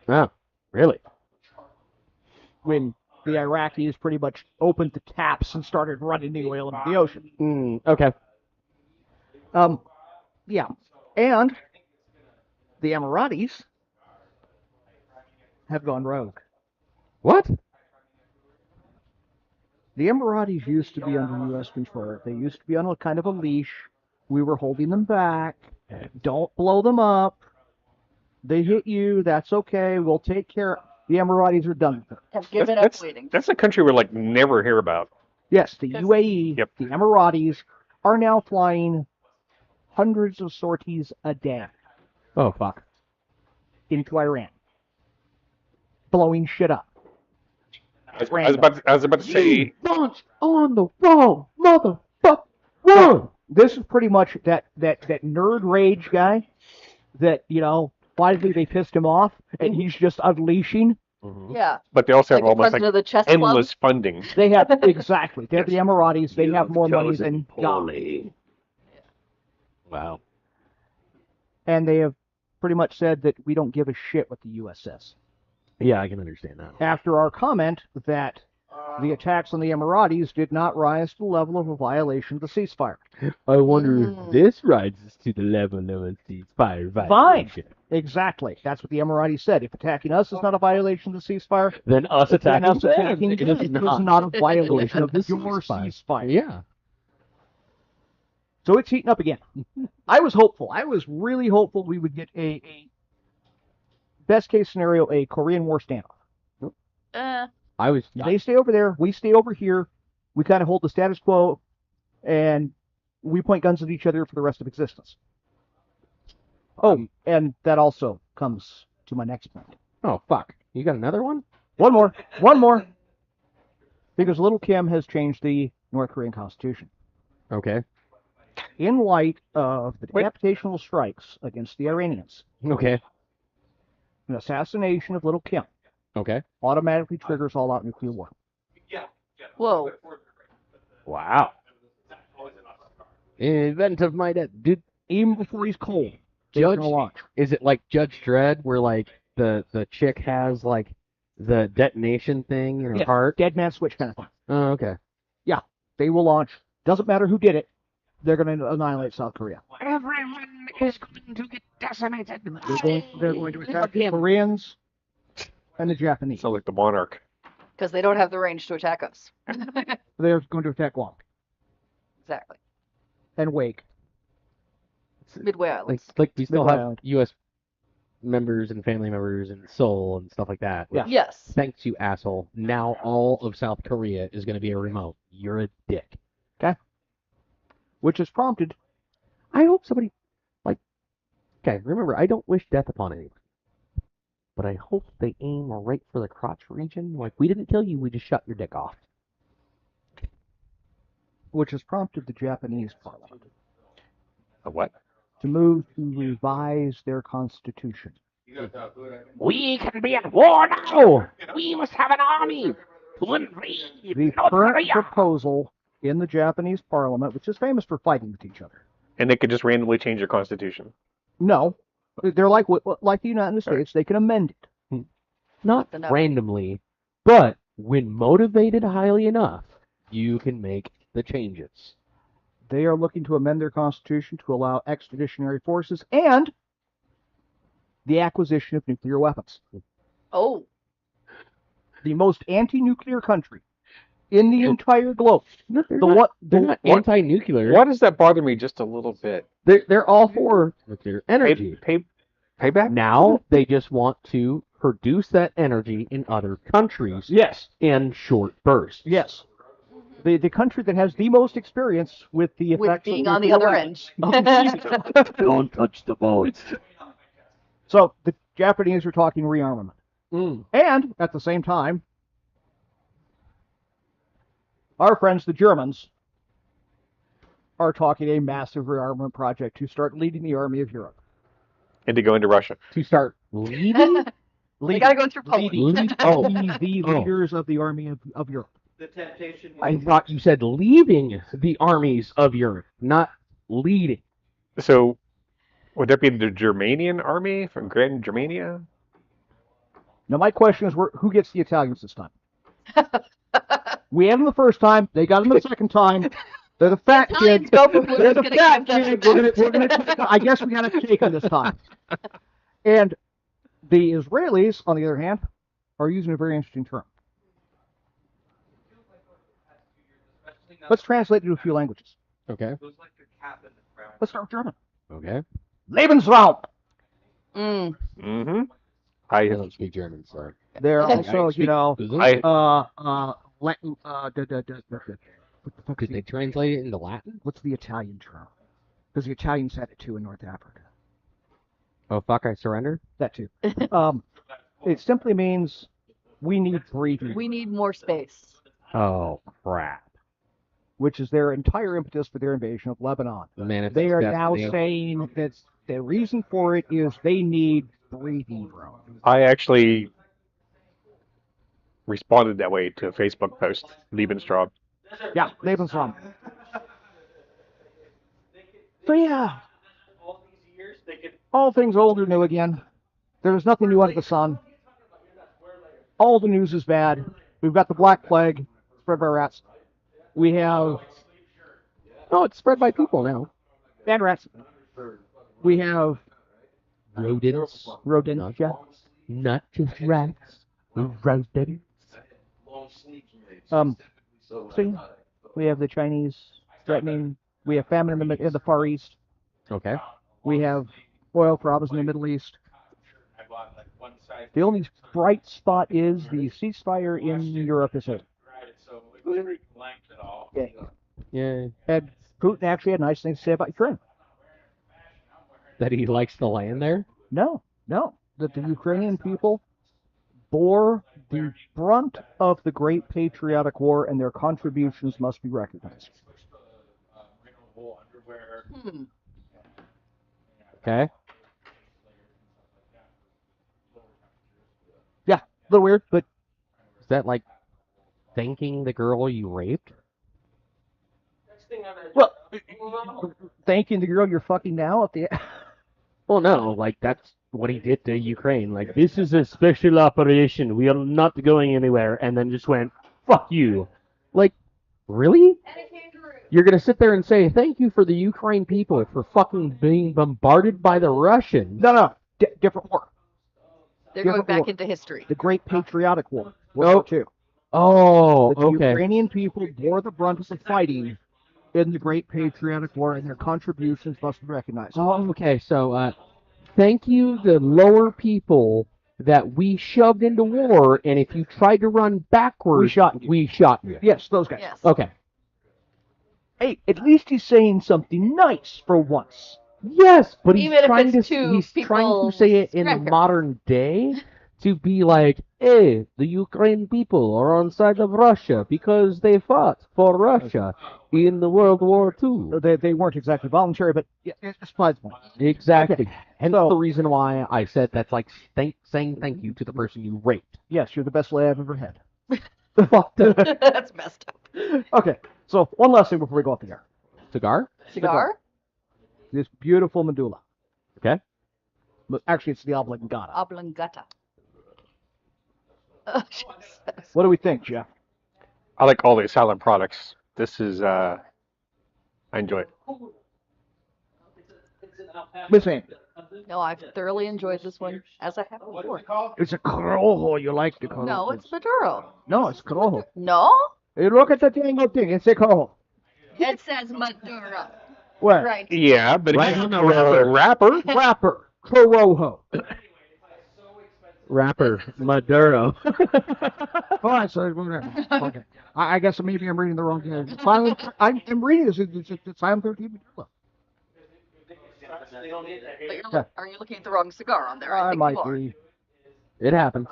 Speaker 1: Oh, really?
Speaker 3: when the Iraqis pretty much opened the taps and started running the oil into the ocean.
Speaker 1: Okay.
Speaker 3: Yeah. And the Emiratis have gone rogue.
Speaker 1: What?
Speaker 3: The Emiratis used to be under U.S. control. They used to be on a kind of a leash. We were holding them back. Don't blow them up. They hit you. That's okay. We'll take care. The Emiratis are done with it.
Speaker 2: Have given up
Speaker 4: That's,
Speaker 2: waiting.
Speaker 4: that's a country we like never hear about.
Speaker 3: Yes, the UAE,
Speaker 4: Yep.
Speaker 3: the Emiratis are now flying hundreds of sorties a day
Speaker 1: Oh, fuck.
Speaker 3: into Iran, blowing shit up.
Speaker 4: I was about to say,
Speaker 1: Launch on the wrong motherfucker. Run!
Speaker 3: This is pretty much that nerd rage guy that, finally they pissed him off and he's just unleashing.
Speaker 2: Yeah.
Speaker 4: but they also
Speaker 2: Like
Speaker 4: have
Speaker 2: the
Speaker 4: almost
Speaker 2: president
Speaker 4: like
Speaker 2: of the chess
Speaker 4: endless funding.
Speaker 3: They have, exactly. They're the Emiratis. They have more money than God.
Speaker 1: Wow.
Speaker 3: And they have pretty much said that we don't give a shit what the U.S. says.
Speaker 1: Yeah, I can understand that.
Speaker 3: After our comment that the attacks on the Emiratis did not rise to the level of a violation of the ceasefire.
Speaker 1: I wonder if this rises to the level of a ceasefire
Speaker 3: Fine.
Speaker 1: violation.
Speaker 3: Exactly. That's what the Emiratis said. If attacking us is not a violation of the ceasefire,
Speaker 1: Then us
Speaker 3: then
Speaker 1: attacking
Speaker 3: us attacking
Speaker 1: them
Speaker 3: them is not a violation of
Speaker 1: the
Speaker 3: your
Speaker 1: ceasefire.
Speaker 3: ceasefire.
Speaker 1: Yeah.
Speaker 3: So it's heating up again. I was hopeful. I was really hopeful we would get a best case scenario, a Korean War standoff.
Speaker 1: I was.
Speaker 3: They stay over there. We stay over here. We kind of hold the status quo, and we point guns at each other for the rest of existence. Oh, and that also comes to my next point.
Speaker 1: Oh, fuck. You got another one?
Speaker 3: One more. Because Little Kim has changed the North Korean constitution.
Speaker 1: Okay.
Speaker 3: In light of the decapitational strikes against the Iranians,
Speaker 1: Okay.
Speaker 3: an assassination of Little Kim
Speaker 1: Okay.
Speaker 3: automatically triggers all-out nuclear war.
Speaker 2: Whoa.
Speaker 1: Wow. In event of my death, dude,
Speaker 3: Even before he's cold, they're
Speaker 1: Judge,
Speaker 3: gonna launch.
Speaker 1: is it like Judge Dredd, where like the chick has like the detonation thing in her heart?
Speaker 3: Dead man switch kind of thing.
Speaker 1: Oh, okay.
Speaker 3: Yeah, they will launch. Doesn't matter who did it. They're going to annihilate South Korea.
Speaker 1: Everyone is going to get decimated.
Speaker 3: They're going to attack the Koreans and the Japanese.
Speaker 4: Sounds like the monarch.
Speaker 2: Because they don't have the range to attack us.
Speaker 3: They're going to attack Guam
Speaker 2: Exactly.
Speaker 3: and Wake.
Speaker 2: Midway Islands.
Speaker 1: Like we still
Speaker 3: Midway
Speaker 1: have
Speaker 3: Island.
Speaker 1: U.S. members and family members in Seoul and stuff like that.
Speaker 3: Yeah.
Speaker 2: Yes.
Speaker 1: Thanks, you asshole. Now all of South Korea is going to be a remote. You're a dick.
Speaker 3: Which has prompted.
Speaker 1: I hope somebody, okay, remember, I don't wish death upon anyone. But I hope they aim right for the crotch region. Like, we didn't kill you, we just shut your dick off.
Speaker 3: Which has prompted the Japanese parliament
Speaker 4: A what?
Speaker 3: to move to revise their constitution.
Speaker 1: We can be at war now! We must have an army to invade
Speaker 3: The current proposal in the Japanese parliament, which is famous for fighting with each other.
Speaker 4: And they could just randomly change their constitution.
Speaker 3: No, they're like the United States. They can amend it.
Speaker 1: Not
Speaker 2: Enough.
Speaker 1: randomly, but when motivated highly enough, you can make the changes.
Speaker 3: They are looking to amend their constitution to allow expeditionary forces and the acquisition of nuclear weapons.
Speaker 2: Oh.
Speaker 3: The most anti-nuclear country in the entire globe.
Speaker 1: No, they're
Speaker 3: The
Speaker 1: not,
Speaker 3: what?
Speaker 1: they're not
Speaker 4: what-
Speaker 1: anti-nuclear.
Speaker 4: Why does that bother me just a little bit?
Speaker 1: They're all for nuclear energy.
Speaker 4: Payback?
Speaker 1: Now they just want to produce that energy in other countries
Speaker 3: Yes.
Speaker 1: in short bursts.
Speaker 3: Yes. The country that has the most experience with the
Speaker 2: With
Speaker 3: effects
Speaker 2: being
Speaker 3: of
Speaker 2: on the
Speaker 3: nuclear
Speaker 2: other
Speaker 3: weapons.
Speaker 2: end.
Speaker 1: Don't touch the boats.
Speaker 3: So the Japanese are talking rearmament. And at the same time, our friends, the Germans, are talking a massive rearmament project to start leading the army of Europe.
Speaker 4: And to go into Russia.
Speaker 1: To start leading?
Speaker 2: They gotta go through Poland.
Speaker 1: Leading? Oh.
Speaker 3: The leaders of the army of Europe.
Speaker 6: The temptation.
Speaker 1: I thought you said leaving the armies of Europe, not leading.
Speaker 4: So, would that be the Germanian army from Grand Germania?
Speaker 3: Now, my question is, who gets the Italians this time? We had them the first time. They got them the second time. They're the fat
Speaker 2: Italians
Speaker 3: kids.
Speaker 2: go for who's
Speaker 3: They're the
Speaker 2: gonna
Speaker 3: fat
Speaker 2: give them
Speaker 3: kids.
Speaker 2: the
Speaker 3: We're gonna. I guess we got to take them this time. And the Israelis, on the other hand, are using a very interesting term. Let's translate it to a few languages.
Speaker 1: Okay.
Speaker 3: Let's start with German.
Speaker 1: Okay.
Speaker 3: Lebensraum.
Speaker 2: Mm.
Speaker 4: Mm-hmm.
Speaker 1: I don't speak German, so.
Speaker 3: They're
Speaker 2: I
Speaker 3: also,
Speaker 1: speak-
Speaker 4: I
Speaker 3: Latin. What the fuck
Speaker 7: Did they translate it into Latin?
Speaker 3: What's the Italian term? Because the Italians had it too in North Africa.
Speaker 7: Oh, fuck, I surrender?
Speaker 3: That too. It simply means we need breathing,
Speaker 2: We need more space.
Speaker 7: Oh, crap.
Speaker 3: which is their entire impetus for their invasion of Lebanon.
Speaker 7: The manifest
Speaker 3: They are
Speaker 7: destiny
Speaker 3: now
Speaker 7: of-
Speaker 3: saying that the reason for it is they need breathing room.
Speaker 4: actually responded that way to a Facebook post, Lebensraum.
Speaker 3: Yeah, Lebensraum. So yeah, all things old are new again. There's nothing new under the sun. All the news is bad. We've got the Black Plague spread by rats. We have
Speaker 7: Oh, it's spread by people now.
Speaker 3: and rats. We have
Speaker 7: Rodents.
Speaker 3: rodents. Yeah.
Speaker 7: Not just rats. Rodents.
Speaker 3: See, we have the Chinese threatening. We have famine in the Far East.
Speaker 7: Okay.
Speaker 3: We have oil problems in the Middle East. The only bright spot is the ceasefire in Europe is over. Yeah.
Speaker 7: Yeah.
Speaker 3: And Putin actually had nice things to say about Ukraine.
Speaker 7: That he likes the land there?
Speaker 3: No, that the Ukrainian people bore the brunt of the Great Patriotic War, and their contributions must be recognized.
Speaker 2: Hmm.
Speaker 7: Okay.
Speaker 3: Yeah, a little weird, but
Speaker 7: Is that like thanking the girl you raped?
Speaker 3: well, thanking the girl you're fucking now at the.
Speaker 1: Well, no, like that's what he did to Ukraine. Like, this is a special operation. We are not going anywhere. And then just went, fuck you. Like, really? You're gonna sit there and say thank you for the Ukraine people for fucking being bombarded by the Russians?
Speaker 3: No, different war.
Speaker 2: They're
Speaker 3: Yeah,
Speaker 2: going back
Speaker 3: war.
Speaker 2: into history.
Speaker 3: The Great Patriotic War. World War II.
Speaker 1: Oh,
Speaker 3: The
Speaker 1: okay.
Speaker 3: Ukrainian people bore the brunt of the fighting in the Great Patriotic War, and their contributions must be recognized.
Speaker 1: Oh, okay. So, thank you, the lower people that we shoved into war, and if you tried to run backwards,
Speaker 3: We shot you.
Speaker 1: we shot you.
Speaker 3: Yes, those guys.
Speaker 2: Yes.
Speaker 1: Okay.
Speaker 3: Hey, at least he's saying something nice for once.
Speaker 1: Yes, but he's
Speaker 2: Even if
Speaker 1: trying
Speaker 2: it's
Speaker 1: to
Speaker 2: to
Speaker 1: he's trying to
Speaker 2: people's
Speaker 1: say it in the
Speaker 2: grandparents.
Speaker 1: modern day to be like, hey, the Ukraine people are on side of Russia because they fought for Russia in the World War II.
Speaker 3: They weren't exactly voluntary, but yeah, it's besides the point.
Speaker 1: Exactly. Hence
Speaker 3: So-
Speaker 1: the reason why I said that's like saying thank you to the person you raped.
Speaker 3: Yes, you're the best lay I've ever had.
Speaker 1: Fuck the
Speaker 2: That's messed up.
Speaker 3: Okay, so one last thing before we go off the air.
Speaker 1: cigar?
Speaker 2: Cigar?
Speaker 3: This beautiful medulla.
Speaker 1: Okay.
Speaker 3: But actually, it's the oblongata.
Speaker 2: Oblongata. Oh, Jesus.
Speaker 3: What do we think, Jeff?
Speaker 4: I like all the salad products. This is, I enjoy it.
Speaker 3: Miss Ann,
Speaker 2: No, I've thoroughly enjoyed this one, as I have before.
Speaker 3: it's a corojo you like to call
Speaker 2: No,
Speaker 3: it.
Speaker 2: it's Maduro.
Speaker 3: No, it's corojo.
Speaker 2: No?
Speaker 3: Hey, look at the dang old thing. It's a corojo.
Speaker 2: It says Maduro.
Speaker 3: What?
Speaker 2: Right.
Speaker 4: Yeah, but
Speaker 1: Right
Speaker 4: it's
Speaker 1: on the
Speaker 4: a wrapper.
Speaker 3: Rapper. Corojo.
Speaker 1: Rapper Maduro.
Speaker 3: All right, so whatever. Okay. I guess maybe I'm reading the wrong thing. I'm reading this. It's Silent 13 medulla.
Speaker 2: But are you looking at the wrong cigar on there? I
Speaker 3: I
Speaker 2: think
Speaker 3: might
Speaker 2: you are.
Speaker 3: be.
Speaker 1: It happens.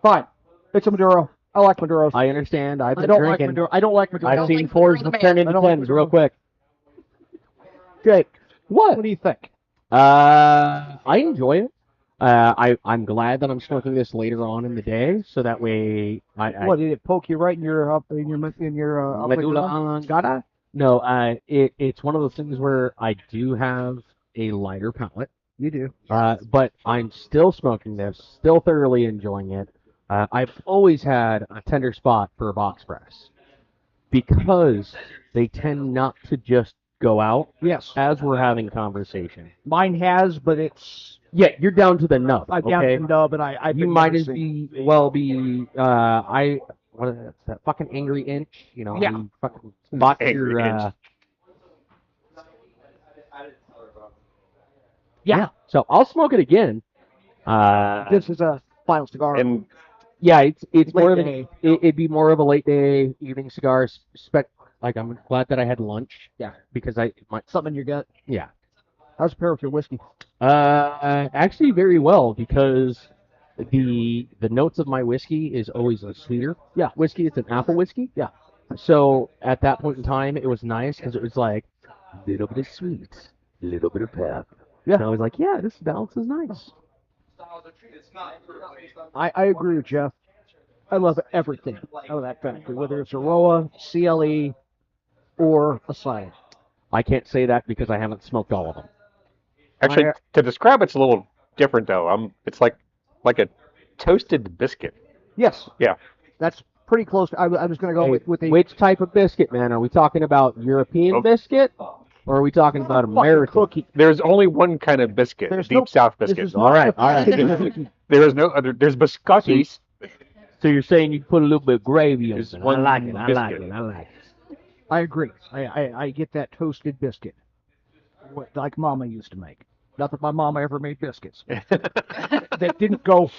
Speaker 3: Fine. It's a Maduro. I like Maduros.
Speaker 1: I understand. I've
Speaker 3: I
Speaker 1: been
Speaker 3: don't like
Speaker 1: drinking.
Speaker 3: Maduro. I don't like Maduro.
Speaker 1: I've
Speaker 2: don't
Speaker 1: seen
Speaker 2: think
Speaker 1: fours
Speaker 2: Maduro's the
Speaker 1: turn
Speaker 2: man.
Speaker 1: into
Speaker 3: I don't like
Speaker 1: tens real
Speaker 3: Maduro.
Speaker 1: quick.
Speaker 3: Jake,
Speaker 1: What?
Speaker 3: what do you think?
Speaker 1: I enjoy it. I'm glad that I'm smoking this later on in the day, so that way I
Speaker 3: What did it poke you right in your
Speaker 1: medulla
Speaker 3: oblongata?
Speaker 1: oblongata.
Speaker 7: No, it's one of those things where I do have a lighter palate,
Speaker 3: You do.
Speaker 7: but I'm still smoking this, still thoroughly enjoying it. I've always had a tender spot for a box press because they tend not to just go out
Speaker 3: Yes.
Speaker 7: as we're having conversation.
Speaker 3: Mine has, but it's
Speaker 7: Yeah, you're down to the nub.
Speaker 3: I've down
Speaker 7: Okay,
Speaker 3: to nub, and I've
Speaker 7: you
Speaker 3: been
Speaker 7: might
Speaker 3: never
Speaker 7: as
Speaker 3: seen-
Speaker 7: be what is that fucking angry inch? You know,
Speaker 3: Yeah.
Speaker 7: you fucking bought
Speaker 4: Angry
Speaker 7: your
Speaker 4: Inch.
Speaker 3: Yeah.
Speaker 7: So I'll smoke it again.
Speaker 3: This is a final cigar.
Speaker 4: And
Speaker 7: Yeah, it's more of
Speaker 3: Late
Speaker 7: an,
Speaker 3: day.
Speaker 7: it'd be more of a late day evening cigar. Like I'm glad that I had lunch.
Speaker 3: Yeah.
Speaker 7: Because I might.
Speaker 3: Something in your gut.
Speaker 7: Yeah.
Speaker 3: How's it pair with your whiskey?
Speaker 7: Actually very well because the notes of my whiskey is always a sweeter.
Speaker 3: Yeah.
Speaker 7: Whiskey. It's an apple whiskey.
Speaker 3: Yeah.
Speaker 7: So at that point in time, it was nice because it was like a little bit of sweet, a little bit of pep.
Speaker 3: Yeah.
Speaker 7: And I was like, yeah, this balance is nice.
Speaker 3: I agree with Jeff. I love everything out of that factory, whether it's Aroa, CLE, or Asylum.
Speaker 7: I can't say that because I haven't smoked all of them.
Speaker 4: actually, to describe it's a little different though. It's like a toasted biscuit.
Speaker 3: Yes.
Speaker 4: Yeah.
Speaker 3: That's pretty close. I was going to go with the
Speaker 7: Which type of biscuit, man? Are we talking about European
Speaker 4: Oh.
Speaker 7: biscuit, or are we talking about
Speaker 3: fucking
Speaker 7: American?
Speaker 3: cookie.
Speaker 4: There's only one kind of biscuit,
Speaker 3: There's
Speaker 4: deep
Speaker 3: no-
Speaker 4: South
Speaker 3: this
Speaker 4: biscuit.
Speaker 3: is not a
Speaker 7: all right.
Speaker 3: cookie.
Speaker 4: There is no other. There's biscottis.
Speaker 7: So you're saying you put a little bit of gravy on
Speaker 4: There's
Speaker 7: it?
Speaker 4: one
Speaker 7: I like it. I like
Speaker 4: biscuit.
Speaker 7: it. I like it.
Speaker 3: I agree. I get that toasted biscuit, like Mama used to make. Not that my mama ever made biscuits. That didn't go.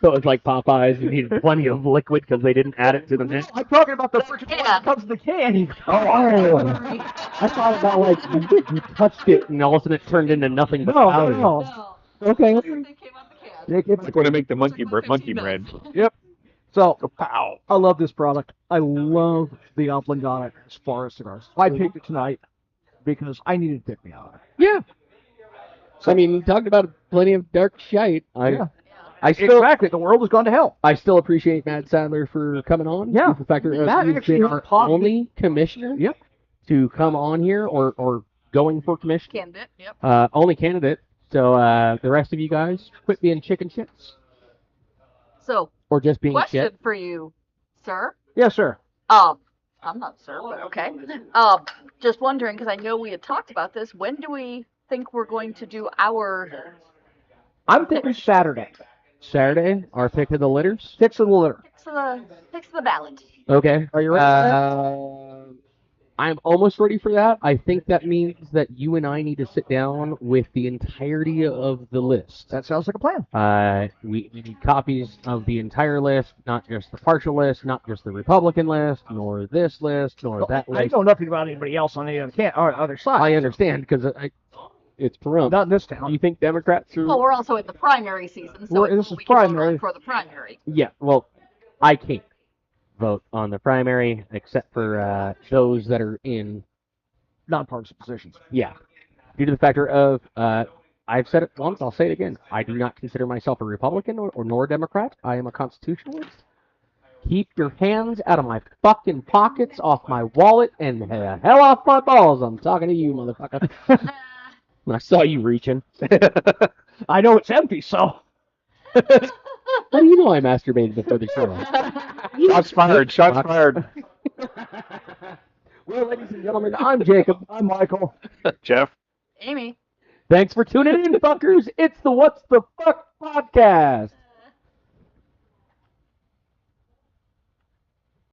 Speaker 7: So it's like Popeyes. You needed plenty of liquid because they didn't add it to the mix.
Speaker 3: I'm talking about the freaking one
Speaker 2: Yeah.
Speaker 3: that comes in the can.
Speaker 7: I thought about like you touched it and all of a sudden it turned into nothing but powder.
Speaker 3: No.
Speaker 2: No.
Speaker 7: Okay.
Speaker 2: They came out the can.
Speaker 4: It's like when I make the monkey
Speaker 2: Took about
Speaker 4: monkey
Speaker 2: 15
Speaker 4: bread.
Speaker 2: minutes.
Speaker 3: Yep. So
Speaker 4: Oh, pow.
Speaker 3: I love this product. I love the Oblongata as far as cigars. I picked it tonight because I needed to pick me out.
Speaker 7: Yeah. So I mean, you talked about plenty of dark shite.
Speaker 3: Yeah.
Speaker 7: I still
Speaker 3: Exactly. The world has gone to hell.
Speaker 7: I still appreciate Matt Sadler for coming on.
Speaker 3: Yeah.
Speaker 7: The fact that
Speaker 3: Matt
Speaker 7: he's
Speaker 3: actually
Speaker 7: been our
Speaker 3: taught me-
Speaker 7: only commissioner
Speaker 3: Yep.
Speaker 7: to come on here or going for commission.
Speaker 2: Candidate. Yep.
Speaker 7: Only candidate. So the rest of you guys, quit being chicken shits.
Speaker 2: So,
Speaker 7: Or just being
Speaker 2: question
Speaker 7: shit.
Speaker 2: for you, sir.
Speaker 3: Yes, sir.
Speaker 2: I'm not sir, but okay. Just wondering because I know we had talked about this. When do we think we're going to do our
Speaker 3: I'm thinking Saturday.
Speaker 7: Saturday, our pick of the litters.
Speaker 3: Fix of the litter.
Speaker 2: picks of the ballot?
Speaker 7: Okay.
Speaker 3: Are you ready for
Speaker 7: I'm almost ready for that. I think that means that you and I need to sit down with the entirety of the list.
Speaker 3: That sounds like a plan.
Speaker 7: We need copies of the entire list, not just the partial list, not just the Republican list, nor this list, nor that
Speaker 3: I
Speaker 7: list.
Speaker 3: know nothing about anybody else on the other side.
Speaker 7: I understand because it's Pahrump.
Speaker 3: Not in this town.
Speaker 7: You think Democrats are?
Speaker 2: Well, we're also in the primary season, so
Speaker 3: Well, this is
Speaker 2: we can vote on
Speaker 3: primary.
Speaker 2: for the primary.
Speaker 7: Yeah. Well, I can't vote on the primary except for those that are in.
Speaker 3: Nonpartisan positions.
Speaker 7: Yeah. Due to the factor of, I've said it once, I'll say it again. I do not consider myself a Republican or nor a Democrat. I am a constitutionalist. Keep your hands out of my fucking pockets, off my wallet, and the hell off my balls. I'm talking to you, motherfucker. I saw you reaching.
Speaker 3: I know it's empty, so.
Speaker 7: How do you know I masturbated before the show?
Speaker 4: Shots fired. Shots
Speaker 7: Shots.
Speaker 4: fired.
Speaker 7: Well, ladies and gentlemen, I'm Jacob.
Speaker 3: I'm Michael.
Speaker 4: Jeff.
Speaker 2: Amy.
Speaker 7: Thanks for tuning in, fuckers. It's the What's the Fuck podcast.